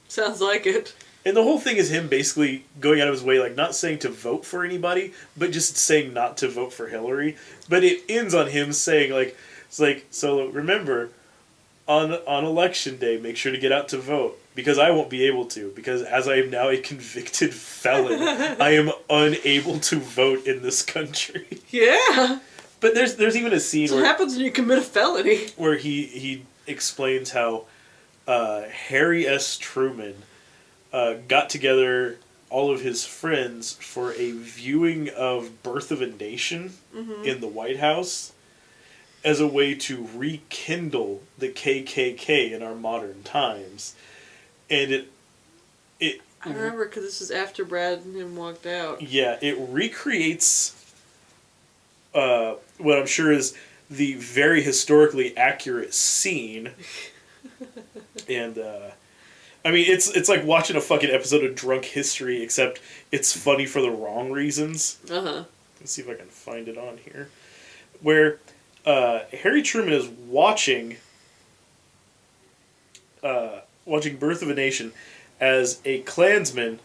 Sounds like it. And the whole thing is him basically going out of his way, like, not saying to vote for anybody, but just saying not to vote for Hillary. But it ends on him saying, like, it's like, so remember, on election day, make sure to get out to vote. Because I won't be able to. Because as I am now a convicted felon, I am unable to vote in this country. Yeah. But there's even a scene That's what happens when you commit a felony. where he explains how Harry S. Truman got together all of his friends for a viewing of Birth of a Nation in the White House as a way to rekindle the KKK in our modern times. And it I remember because this is after Brad and him walked out. Yeah, it recreates what I'm sure is the very historically accurate scene. And I mean, it's like watching a fucking episode of Drunk History, except it's funny for the wrong reasons. Let's see if I can find it on here. Where Harry Truman is watching Birth of a Nation as a Klansman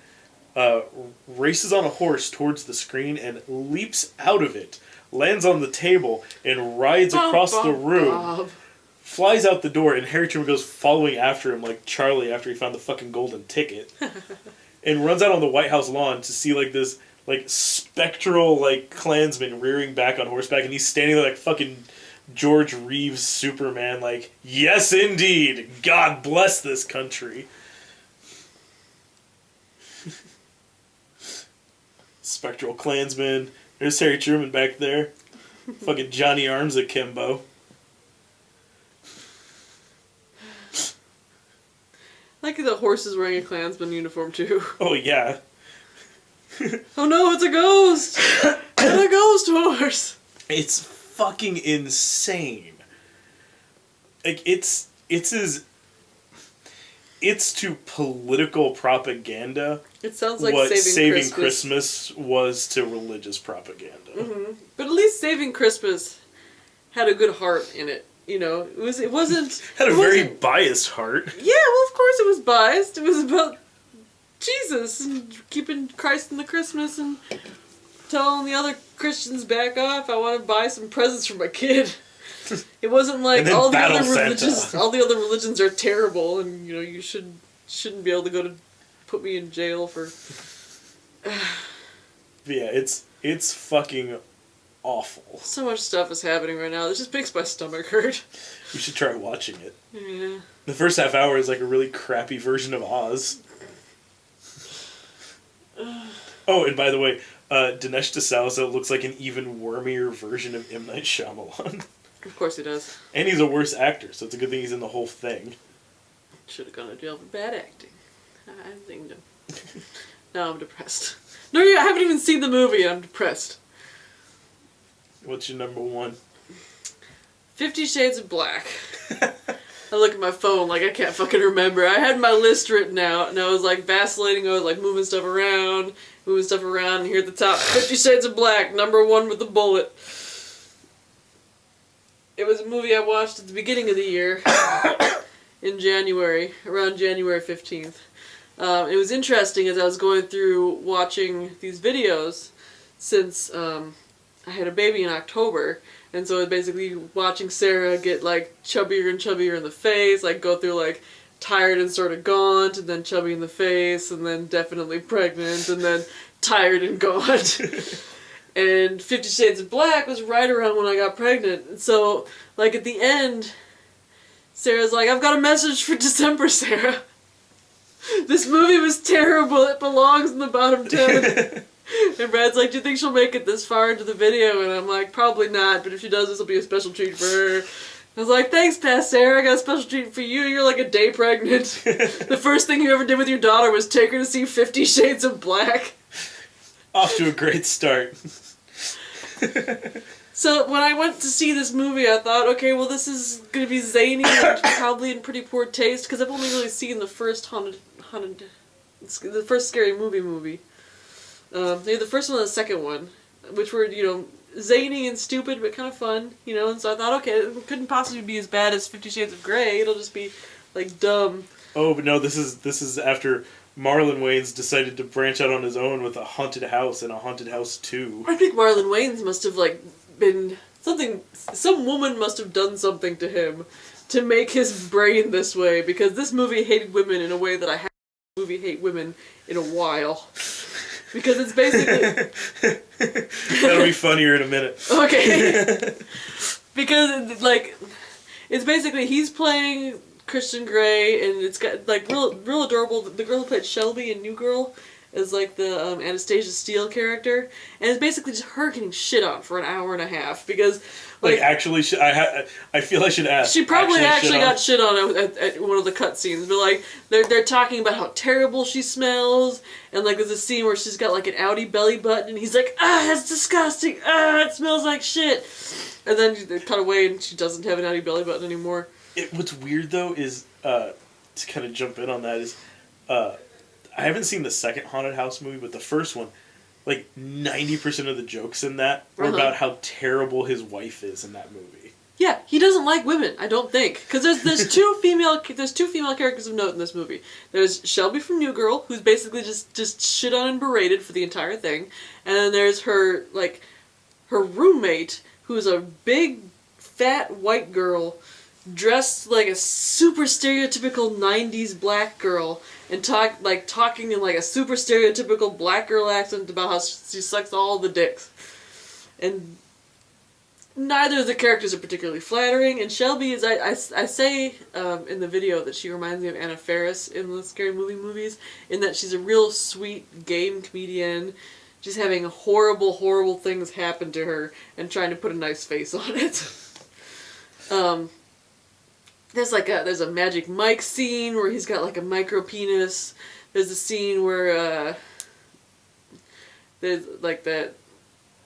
races on a horse towards the screen and leaps out of it, lands on the table, and rides across the room, flies out the door, and Harry Truman goes following after him like Charlie after he found the fucking golden ticket, and runs out on the White House lawn to see like this like spectral like Klansman rearing back on horseback, and he's standing there like fucking George Reeves Superman, like, yes indeed, God bless this country. Spectral Klansman. There's Harry Truman back there. Fucking Johnny Arms akimbo. Like the horse is wearing a Klansman uniform too. Oh yeah. Oh no, it's a ghost! It's a ghost horse! It's fucking insane. Like it's to political propaganda. It sounds like what Saving Christmas was to religious propaganda. Mm-hmm. But at least Saving Christmas had a good heart in it. You know, it wasn't had a very biased heart. Yeah, well, of course it was biased. It was about Jesus and keeping Christ in the Christmas and telling the other Christians back off. I want to buy some presents for my kid. It wasn't like all the other religions are terrible, and you know you shouldn't be able to put me in jail for. Yeah, it's fucking awful. So much stuff is happening right now. It just makes my stomach hurt. You should try watching it. Yeah. The first half hour is like a really crappy version of Oz. Oh, and by the way, Dinesh D'Souza looks like an even wormier version of M. Night Shyamalan. Of course he does. And he's a worse actor, so it's a good thing he's in the whole thing. Should have gone to jail for bad acting. I think no. Now I'm depressed. No, I haven't even seen the movie and I'm depressed. What's your number one? 50 Shades of Black. I look at my phone like I can't fucking remember. I had my list written out and I was like vacillating. I was like moving stuff around, and here at the top, 50 Shades of Black, number one with the bullet. It was a movie I watched at the beginning of the year, in January, around January 15th. It was interesting as I was going through watching these videos since I had a baby in October. And so basically watching Sarah get like chubbier and chubbier in the face, like go through like tired and sort of gaunt, and then chubby in the face, and then definitely pregnant, and then tired and gaunt. And 50 Shades of Black was right around when I got pregnant. And so, like, at the end, Sarah's like, I've got a message for December, Sarah. This movie was terrible. It belongs in the bottom 10. And Brad's like, do you think she'll make it this far into the video? And I'm like, probably not, but if she does, this will be a special treat for her. I was like, thanks, Pasteur, I got a special treat for you. You're like a day pregnant. The first thing you ever did with your daughter was take her to see 50 Shades of Black. Off to a great start. So when I went to see this movie, I thought, okay, well, this is going to be zany and probably in pretty poor taste, because I've only really seen the first the first Scary Movie. The first one and the second one, which were, zany and stupid, but kind of fun, and so I thought, okay, it couldn't possibly be as bad as 50 Shades of Grey, it'll just be, like, dumb. Oh, but no, this is after Marlon Wayans decided to branch out on his own with a haunted house and a haunted house 2. I think Marlon Wayans must have, like, been some woman must have done something to him to make his brain this way, because this movie hated women in a way that I haven't seen a movie hate women in a while. Because it's basically... That'll be funnier in a minute. Okay. Because, like, it's basically he's playing Christian Grey, and it's got, like, real adorable. The girl who played Shelby in New Girl is, like, the Anastasia Steele character. And it's basically just her getting shit on for an hour and a half, because... Like actually, I feel I should ask. She probably actually got shit on at one of the cutscenes, but like they're talking about how terrible she smells, and like there's a scene where she's got like an outie belly button, and he's like, that's disgusting, it smells like shit, and then they cut away and she doesn't have an outie belly button anymore. What's weird though is to kind of jump in on that is I haven't seen the second Haunted House movie, but the first one. Like 90% of the jokes in that are about how terrible his wife is in that movie. Yeah, he doesn't like women, I don't think, because there's two female characters of note in this movie. There's Shelby from New Girl, who's basically just shit on and berated for the entire thing, and then there's her roommate, who's a big fat white girl dressed like a super stereotypical 90s black girl and talking in like a super stereotypical black girl accent about how she sucks all the dicks. And neither of the characters are particularly flattering, and Shelby is, I say in the video that she reminds me of Anna Faris in the Scary Movie movies, in that she's a real sweet game comedian, just having horrible, horrible things happen to her and trying to put a nice face on it. There's a Magic Mike scene where he's got like a micro penis. There's a scene where there's like that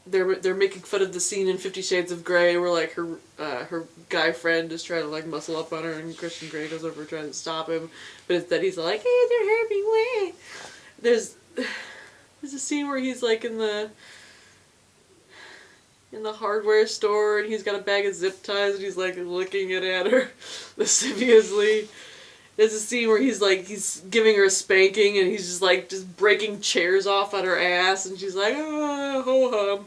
they're making fun of the scene in 50 Shades of Grey where like her guy friend is trying to like muscle up on her and Christian Grey goes over trying to stop him, but instead he's like, hey, they're hurt me way. There's a scene where he's like in the hardware store, and he's got a bag of zip ties, and he's like looking it at her lasciviously. There's a scene where he's giving her a spanking, and he's just breaking chairs off on her ass, and she's like, oh, ho hum.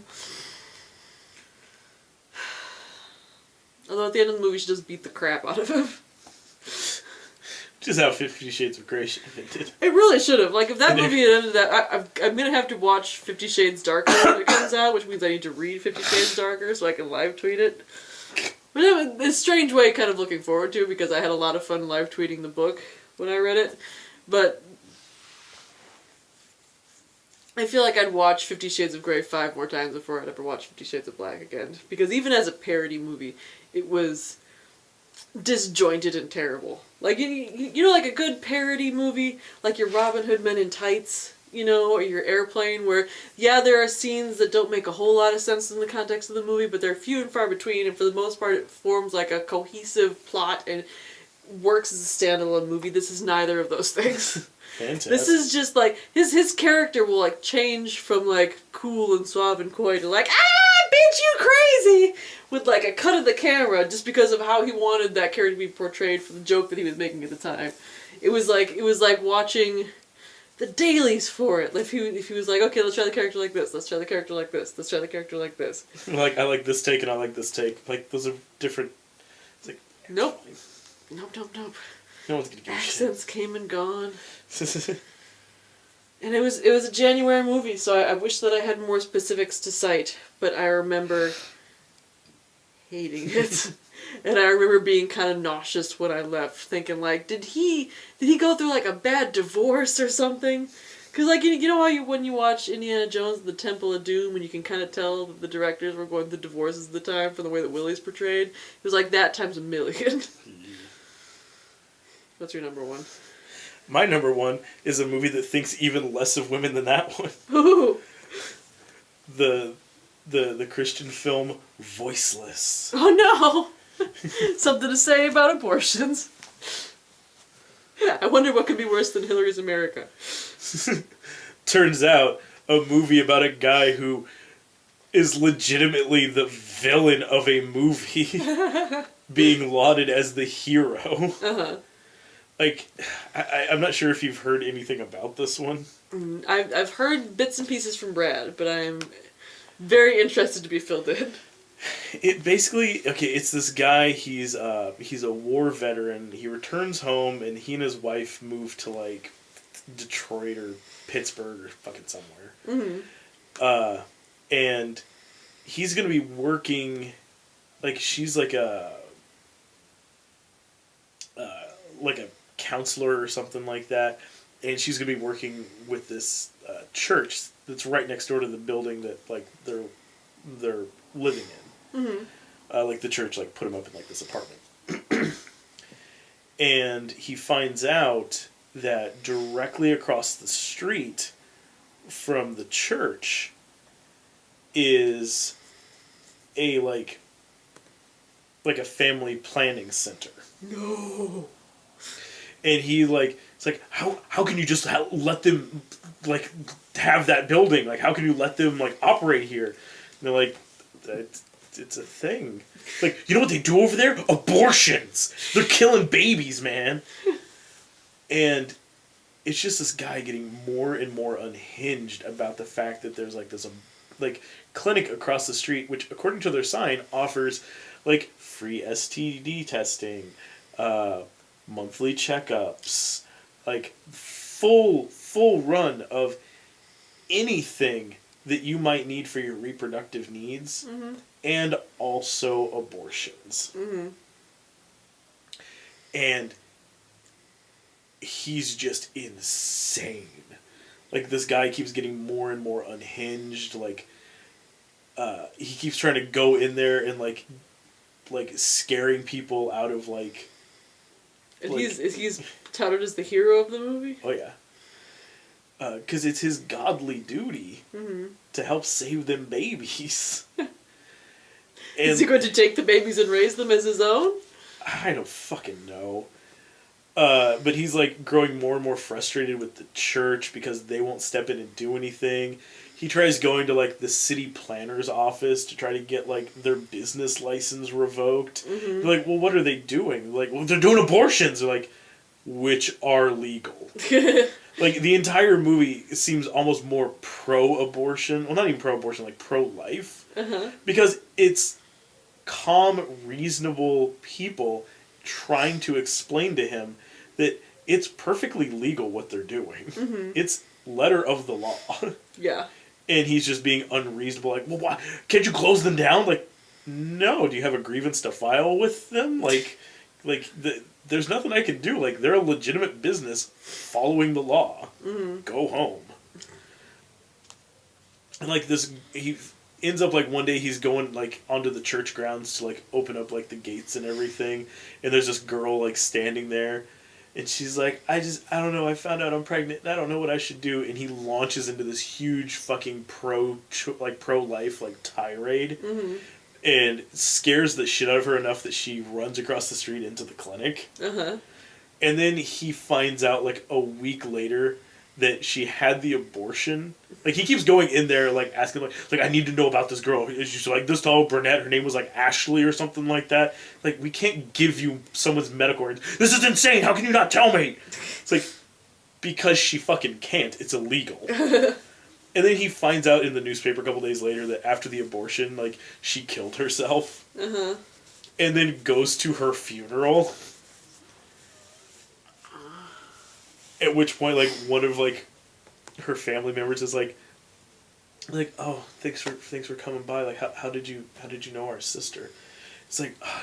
Although at the end of the movie, she just beat the crap out of him. Just how 50 Shades of Grey should have ended. It really should have. Like, if that movie had ended that, I'm going to have to watch 50 Shades Darker when it comes out, which means I need to read 50 Shades Darker so I can live tweet it. But in a strange way, kind of looking forward to, because I had a lot of fun live tweeting the book when I read it. But I feel like I'd watch 50 Shades of Grey 5 more times before I'd ever watch 50 Shades of Black again. Because even as a parody movie, it was disjointed and terrible. Like, you know, like a good parody movie, like your Robin Hood Men in Tights, or your Airplane, where, yeah, there are scenes that don't make a whole lot of sense in the context of the movie, but they're few and far between, and for the most part it forms like a cohesive plot and works as a standalone movie. This is neither of those things. Fantastic. This is just like, his character will like change from like cool and suave and coy to like, bitch, you crazy! With like a cut of the camera just because of how he wanted that character to be portrayed for the joke that he was making at the time. It was like watching the dailies for it. If he was like, okay, let's try the character like this, let's try the character like this, let's try the character like this. Like, I like this take and I like this take. Like, those are different. It's like, Nope. No one's gonna give a accents came and gone. And it was a January movie, so I wish that I had more specifics to cite, but I remember hating it. And I remember being kind of nauseous when I left, thinking like, did he go through like a bad divorce or something? Because, like, you know how when you watch Indiana Jones, The Temple of Doom, and you can kind of tell that the directors were going through divorces at the time from the way that Willie's portrayed? It was like that times a million. What's your number one? My number one is a movie that thinks even less of women than that one. Ooh. The Christian film Voiceless. Oh no! Something to say about abortions. I wonder what could be worse than Hillary's America. Turns out, a movie about a guy who is legitimately the villain of a movie being lauded as the hero. Uh-huh. Like, I'm not sure if you've heard anything about this one. I've heard bits and pieces from Brad, but I'm very interested to be filled in. It basically, okay, it's this guy, he's a war veteran, he returns home, and he and his wife move to, like, Detroit or Pittsburgh or fucking somewhere. Mm-hmm. And he's gonna be working, like, she's like a counselor or something like that, and she's gonna be working with this church that's right next door to the building that, like, they're living in. Mm-hmm. Like, the church, like, put him up in, like, this apartment. And he finds out that directly across the street from the church is a, like a family planning center. No. And he, like, it's like, how can you just let them, like, have that building? Like, how can you let them, like, operate here? And they're like, it's a thing. Like, you know what they do over there? Abortions! They're killing babies, man! And it's just this guy getting more and more unhinged about the fact that there's, like, this, like, clinic across the street, which, according to their sign, offers, like, free STD testing, monthly checkups, like, full run of anything that you might need for your reproductive needs, Mm-hmm. and also abortions. Mm-hmm. And he's just insane. Like, this guy keeps getting more and more unhinged. Like, he keeps trying to go in there and, like scaring people out of, like... And like, he's touted as the hero of the movie? Oh, yeah. Because it's his godly duty to help save them babies. And is he going to take the babies and raise them as his own? I don't fucking know. But he's, like, growing more and more frustrated with the church because they won't step in and do anything. He tries going to, like, the city planner's office to try to get, like, their business license revoked. Mm-hmm. They're like, well, what are they doing? Like, well, they're doing abortions. They're like, which are legal. Like, the entire movie seems almost more pro-abortion. Well, not even pro-abortion, like, pro-life. Uh-huh. Because it's calm, reasonable people trying to explain to him that it's perfectly legal what they're doing. Mm-hmm. It's letter of the law. Yeah. And he's just being unreasonable. Like, well, why? Can't you close them down? Like, no. Do you have a grievance to file with them? There's nothing I can do. Like, they're a legitimate business following the law. Mm-hmm. Go home. And, like, he ends up, like, one day he's going, like, onto the church grounds to, like, open up, like, the gates and everything. And there's this girl, like, standing there. And she's like, I don't know, I found out I'm pregnant, and I don't know what I should do. And he launches into this huge fucking pro-life, like, tirade. Mm-hmm. And scares the shit out of her enough that she runs across the street into the clinic. Uh-huh. And then he finds out, like, a week later that she had the abortion. Like, he keeps going in there, like, asking, like, I need to know about this girl. She's, like, this tall brunette. Her name was, like, Ashley or something like that. Like, we can't give you someone's medical records. This is insane. How can you not tell me? It's like, because she fucking can't. It's illegal. And then he finds out in the newspaper a couple days later that after the abortion, like, she killed herself. Uh-huh. And then goes to her funeral. At which point, like, one of, like, her family members is like, oh, thanks for coming by. Like, how did you know our sister? It's like, oh,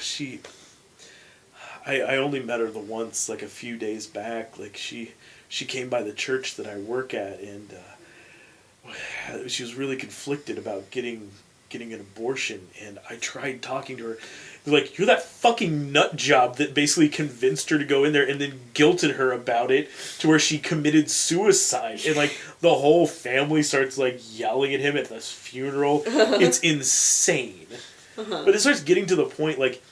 I only met her the once, like a few days back. Like she came by the church that I work at, and she was really conflicted about getting an abortion. And I tried talking to her. Like, you're that fucking nut job that basically convinced her to go in there and then guilted her about it to where she committed suicide. And, like, the whole family starts, like, yelling at him at this funeral. It's insane. But it starts getting to the point, like,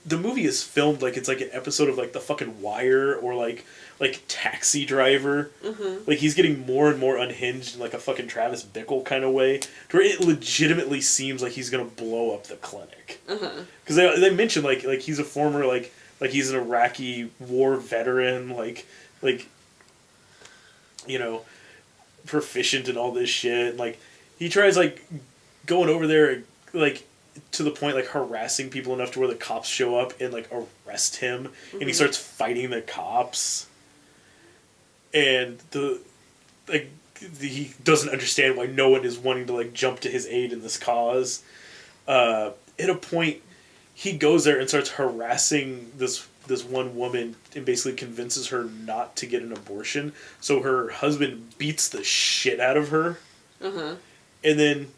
the movie is filmed like it's like an episode of, like, The fucking Wire or, like Taxi Driver. Like, he's getting more and more unhinged in, like, a fucking Travis Bickle kind of way, to where it legitimately seems like he's gonna blow up the clinic. Because they mention, like he's a former, like he's an Iraqi war veteran, like, you know, proficient in all this shit. And, like, he tries, like, going over there, like, to the point, like, harassing people enough to where the cops show up and, like, arrest him. And he starts fighting the cops. And he doesn't understand why no one is wanting to, like, jump to his aid in this cause. At a point, he goes there and starts harassing this one woman and basically convinces her not to get an abortion. So her husband beats the shit out of her. And then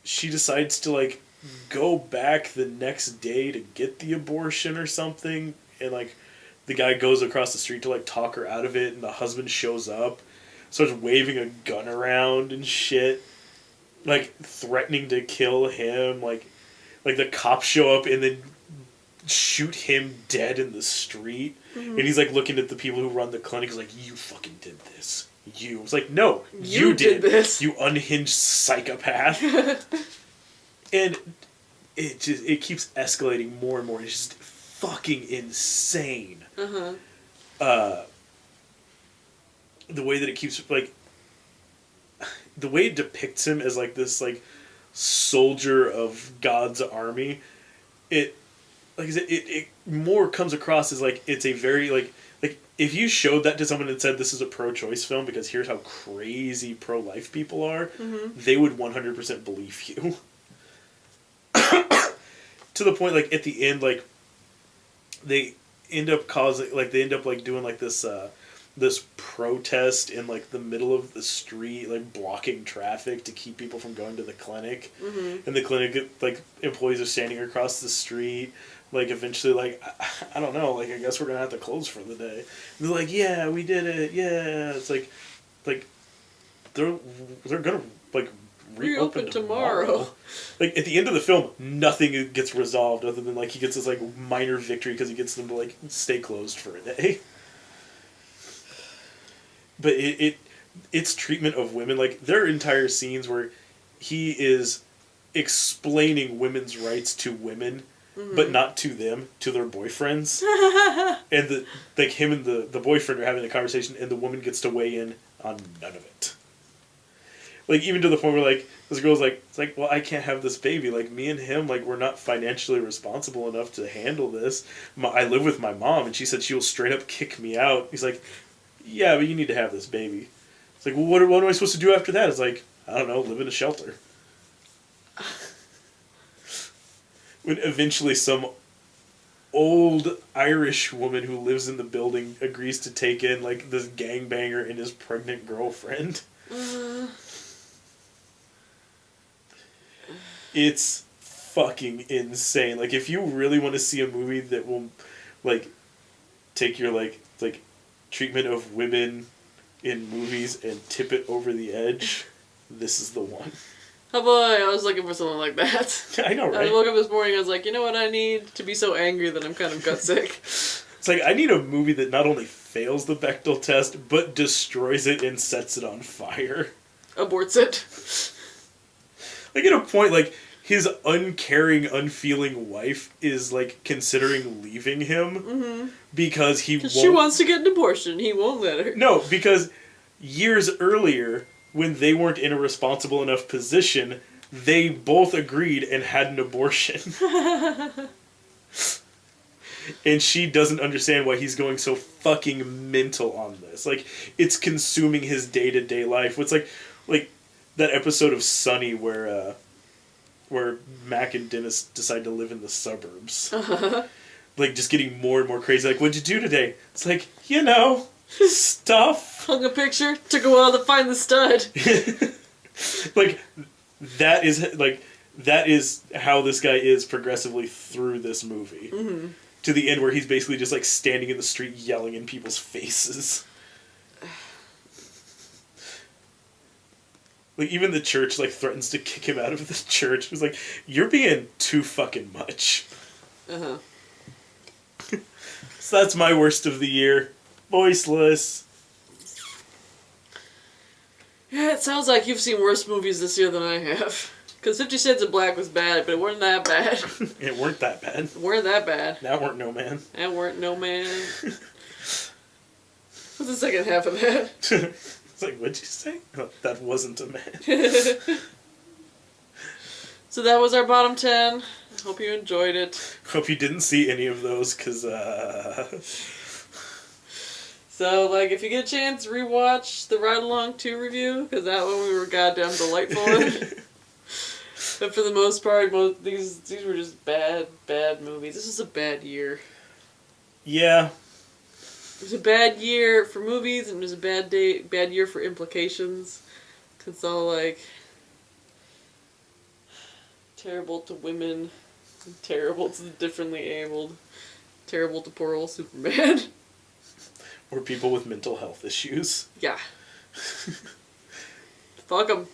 she decides to, like, go back the next day to get the abortion or something. And, like, the guy goes across the street to, like, talk her out of it, and the husband shows up, starts waving a gun around and shit, like, threatening to kill him, like the cops show up and then shoot him dead in the street, and he's, like, looking at the people who run the clinic, he's like, you fucking did this. You. It's like, no, you did this. You unhinged psychopath. And it keeps escalating more and more. It's just fucking insane. The way that it keeps, like, the way it depicts him as, like, this, like, soldier of God's army, it, like I said, it more comes across as, like, it's a very, like if you showed that to someone and said this is a pro-choice film because here's how crazy pro-life people are, they would 100% believe you. To the point, like, at the end, like, they end up like doing, like, this this protest in, like, the middle of the street, like, blocking traffic to keep people from going to the clinic. And the clinic, like, employees are standing across the street, like, eventually, like, I don't know, like, I guess we're gonna have to close for the day. And they're like, yeah, we did it, yeah. It's like they're gonna, like, reopen tomorrow. Like, at the end of the film, nothing gets resolved other than, like, he gets this, like, minor victory because he gets them to, like, stay closed for a day. But its treatment of women, like, there are entire scenes where he is explaining women's rights to women, but not to them, to their boyfriends. And like, him and the boyfriend are having a conversation, and the woman gets to weigh in on none of it. Like, even to the point where, like, this girl's like, it's like, well, I can't have this baby. Like, me and him, like, we're not financially responsible enough to handle this. I live with my mom, and she said she will straight up kick me out. He's like, yeah, but you need to have this baby. It's like, well, what am I supposed to do after that? It's like, I don't know, live in a shelter. When eventually some old Irish woman who lives in the building agrees to take in, like, this gangbanger and his pregnant girlfriend. It's fucking insane. Like, if you really want to see a movie that will, like, take your, like treatment of women in movies and tip it over the edge, this is the one. Oh boy, I was looking for something like that. I know, right? I woke up this morning, I was like, you know what I need? To be so angry that I'm kind of gut sick. It's like, I need a movie that not only fails the Bechdel test, but destroys it and sets it on fire. Aborts it. Like, at a point, like, his uncaring, unfeeling wife is, like, considering leaving him because he won't... She wants to get an abortion. He won't let her. No, because years earlier, when they weren't in a responsible enough position, they both agreed and had an abortion. And she doesn't understand why he's going so fucking mental on this. Like, it's consuming his day-to-day life. It's like that episode of Sunny where where Mac and Dennis decide to live in the suburbs. Uh-huh. Like, just getting more and more crazy. Like, what'd you do today? It's like, stuff. Hung a picture. Took a while to find the stud. Like, that is how this guy is progressively through this movie. Mm-hmm. To the end where he's basically just, like, standing in the street yelling in people's faces. Like, even the church, like, threatens to kick him out of the church. It was like, you're being too fucking much. Uh-huh. So that's my worst of the year. Voiceless. Yeah, it sounds like you've seen worse movies this year than I have. Because 50 Shades of Black was bad, but it wasn't that bad. It weren't that bad. It weren't that bad. That weren't no man. That weren't no man. What's the second half of that? It's like, what'd you say? Oh, that wasn't a man. So that was our bottom 10. Hope you enjoyed it. Hope you didn't see any of those, because, So, like, if you get a chance, rewatch the Ride Along 2 review, because that one we were goddamn delightful in. But for the most part, these were just bad movies. This was a bad year. Yeah. It was a bad year for movies, and it was a bad year for implications. It's all, like, terrible to women, terrible to the differently abled, terrible to poor old Superman. Or people with mental health issues. Yeah. Fuck 'em.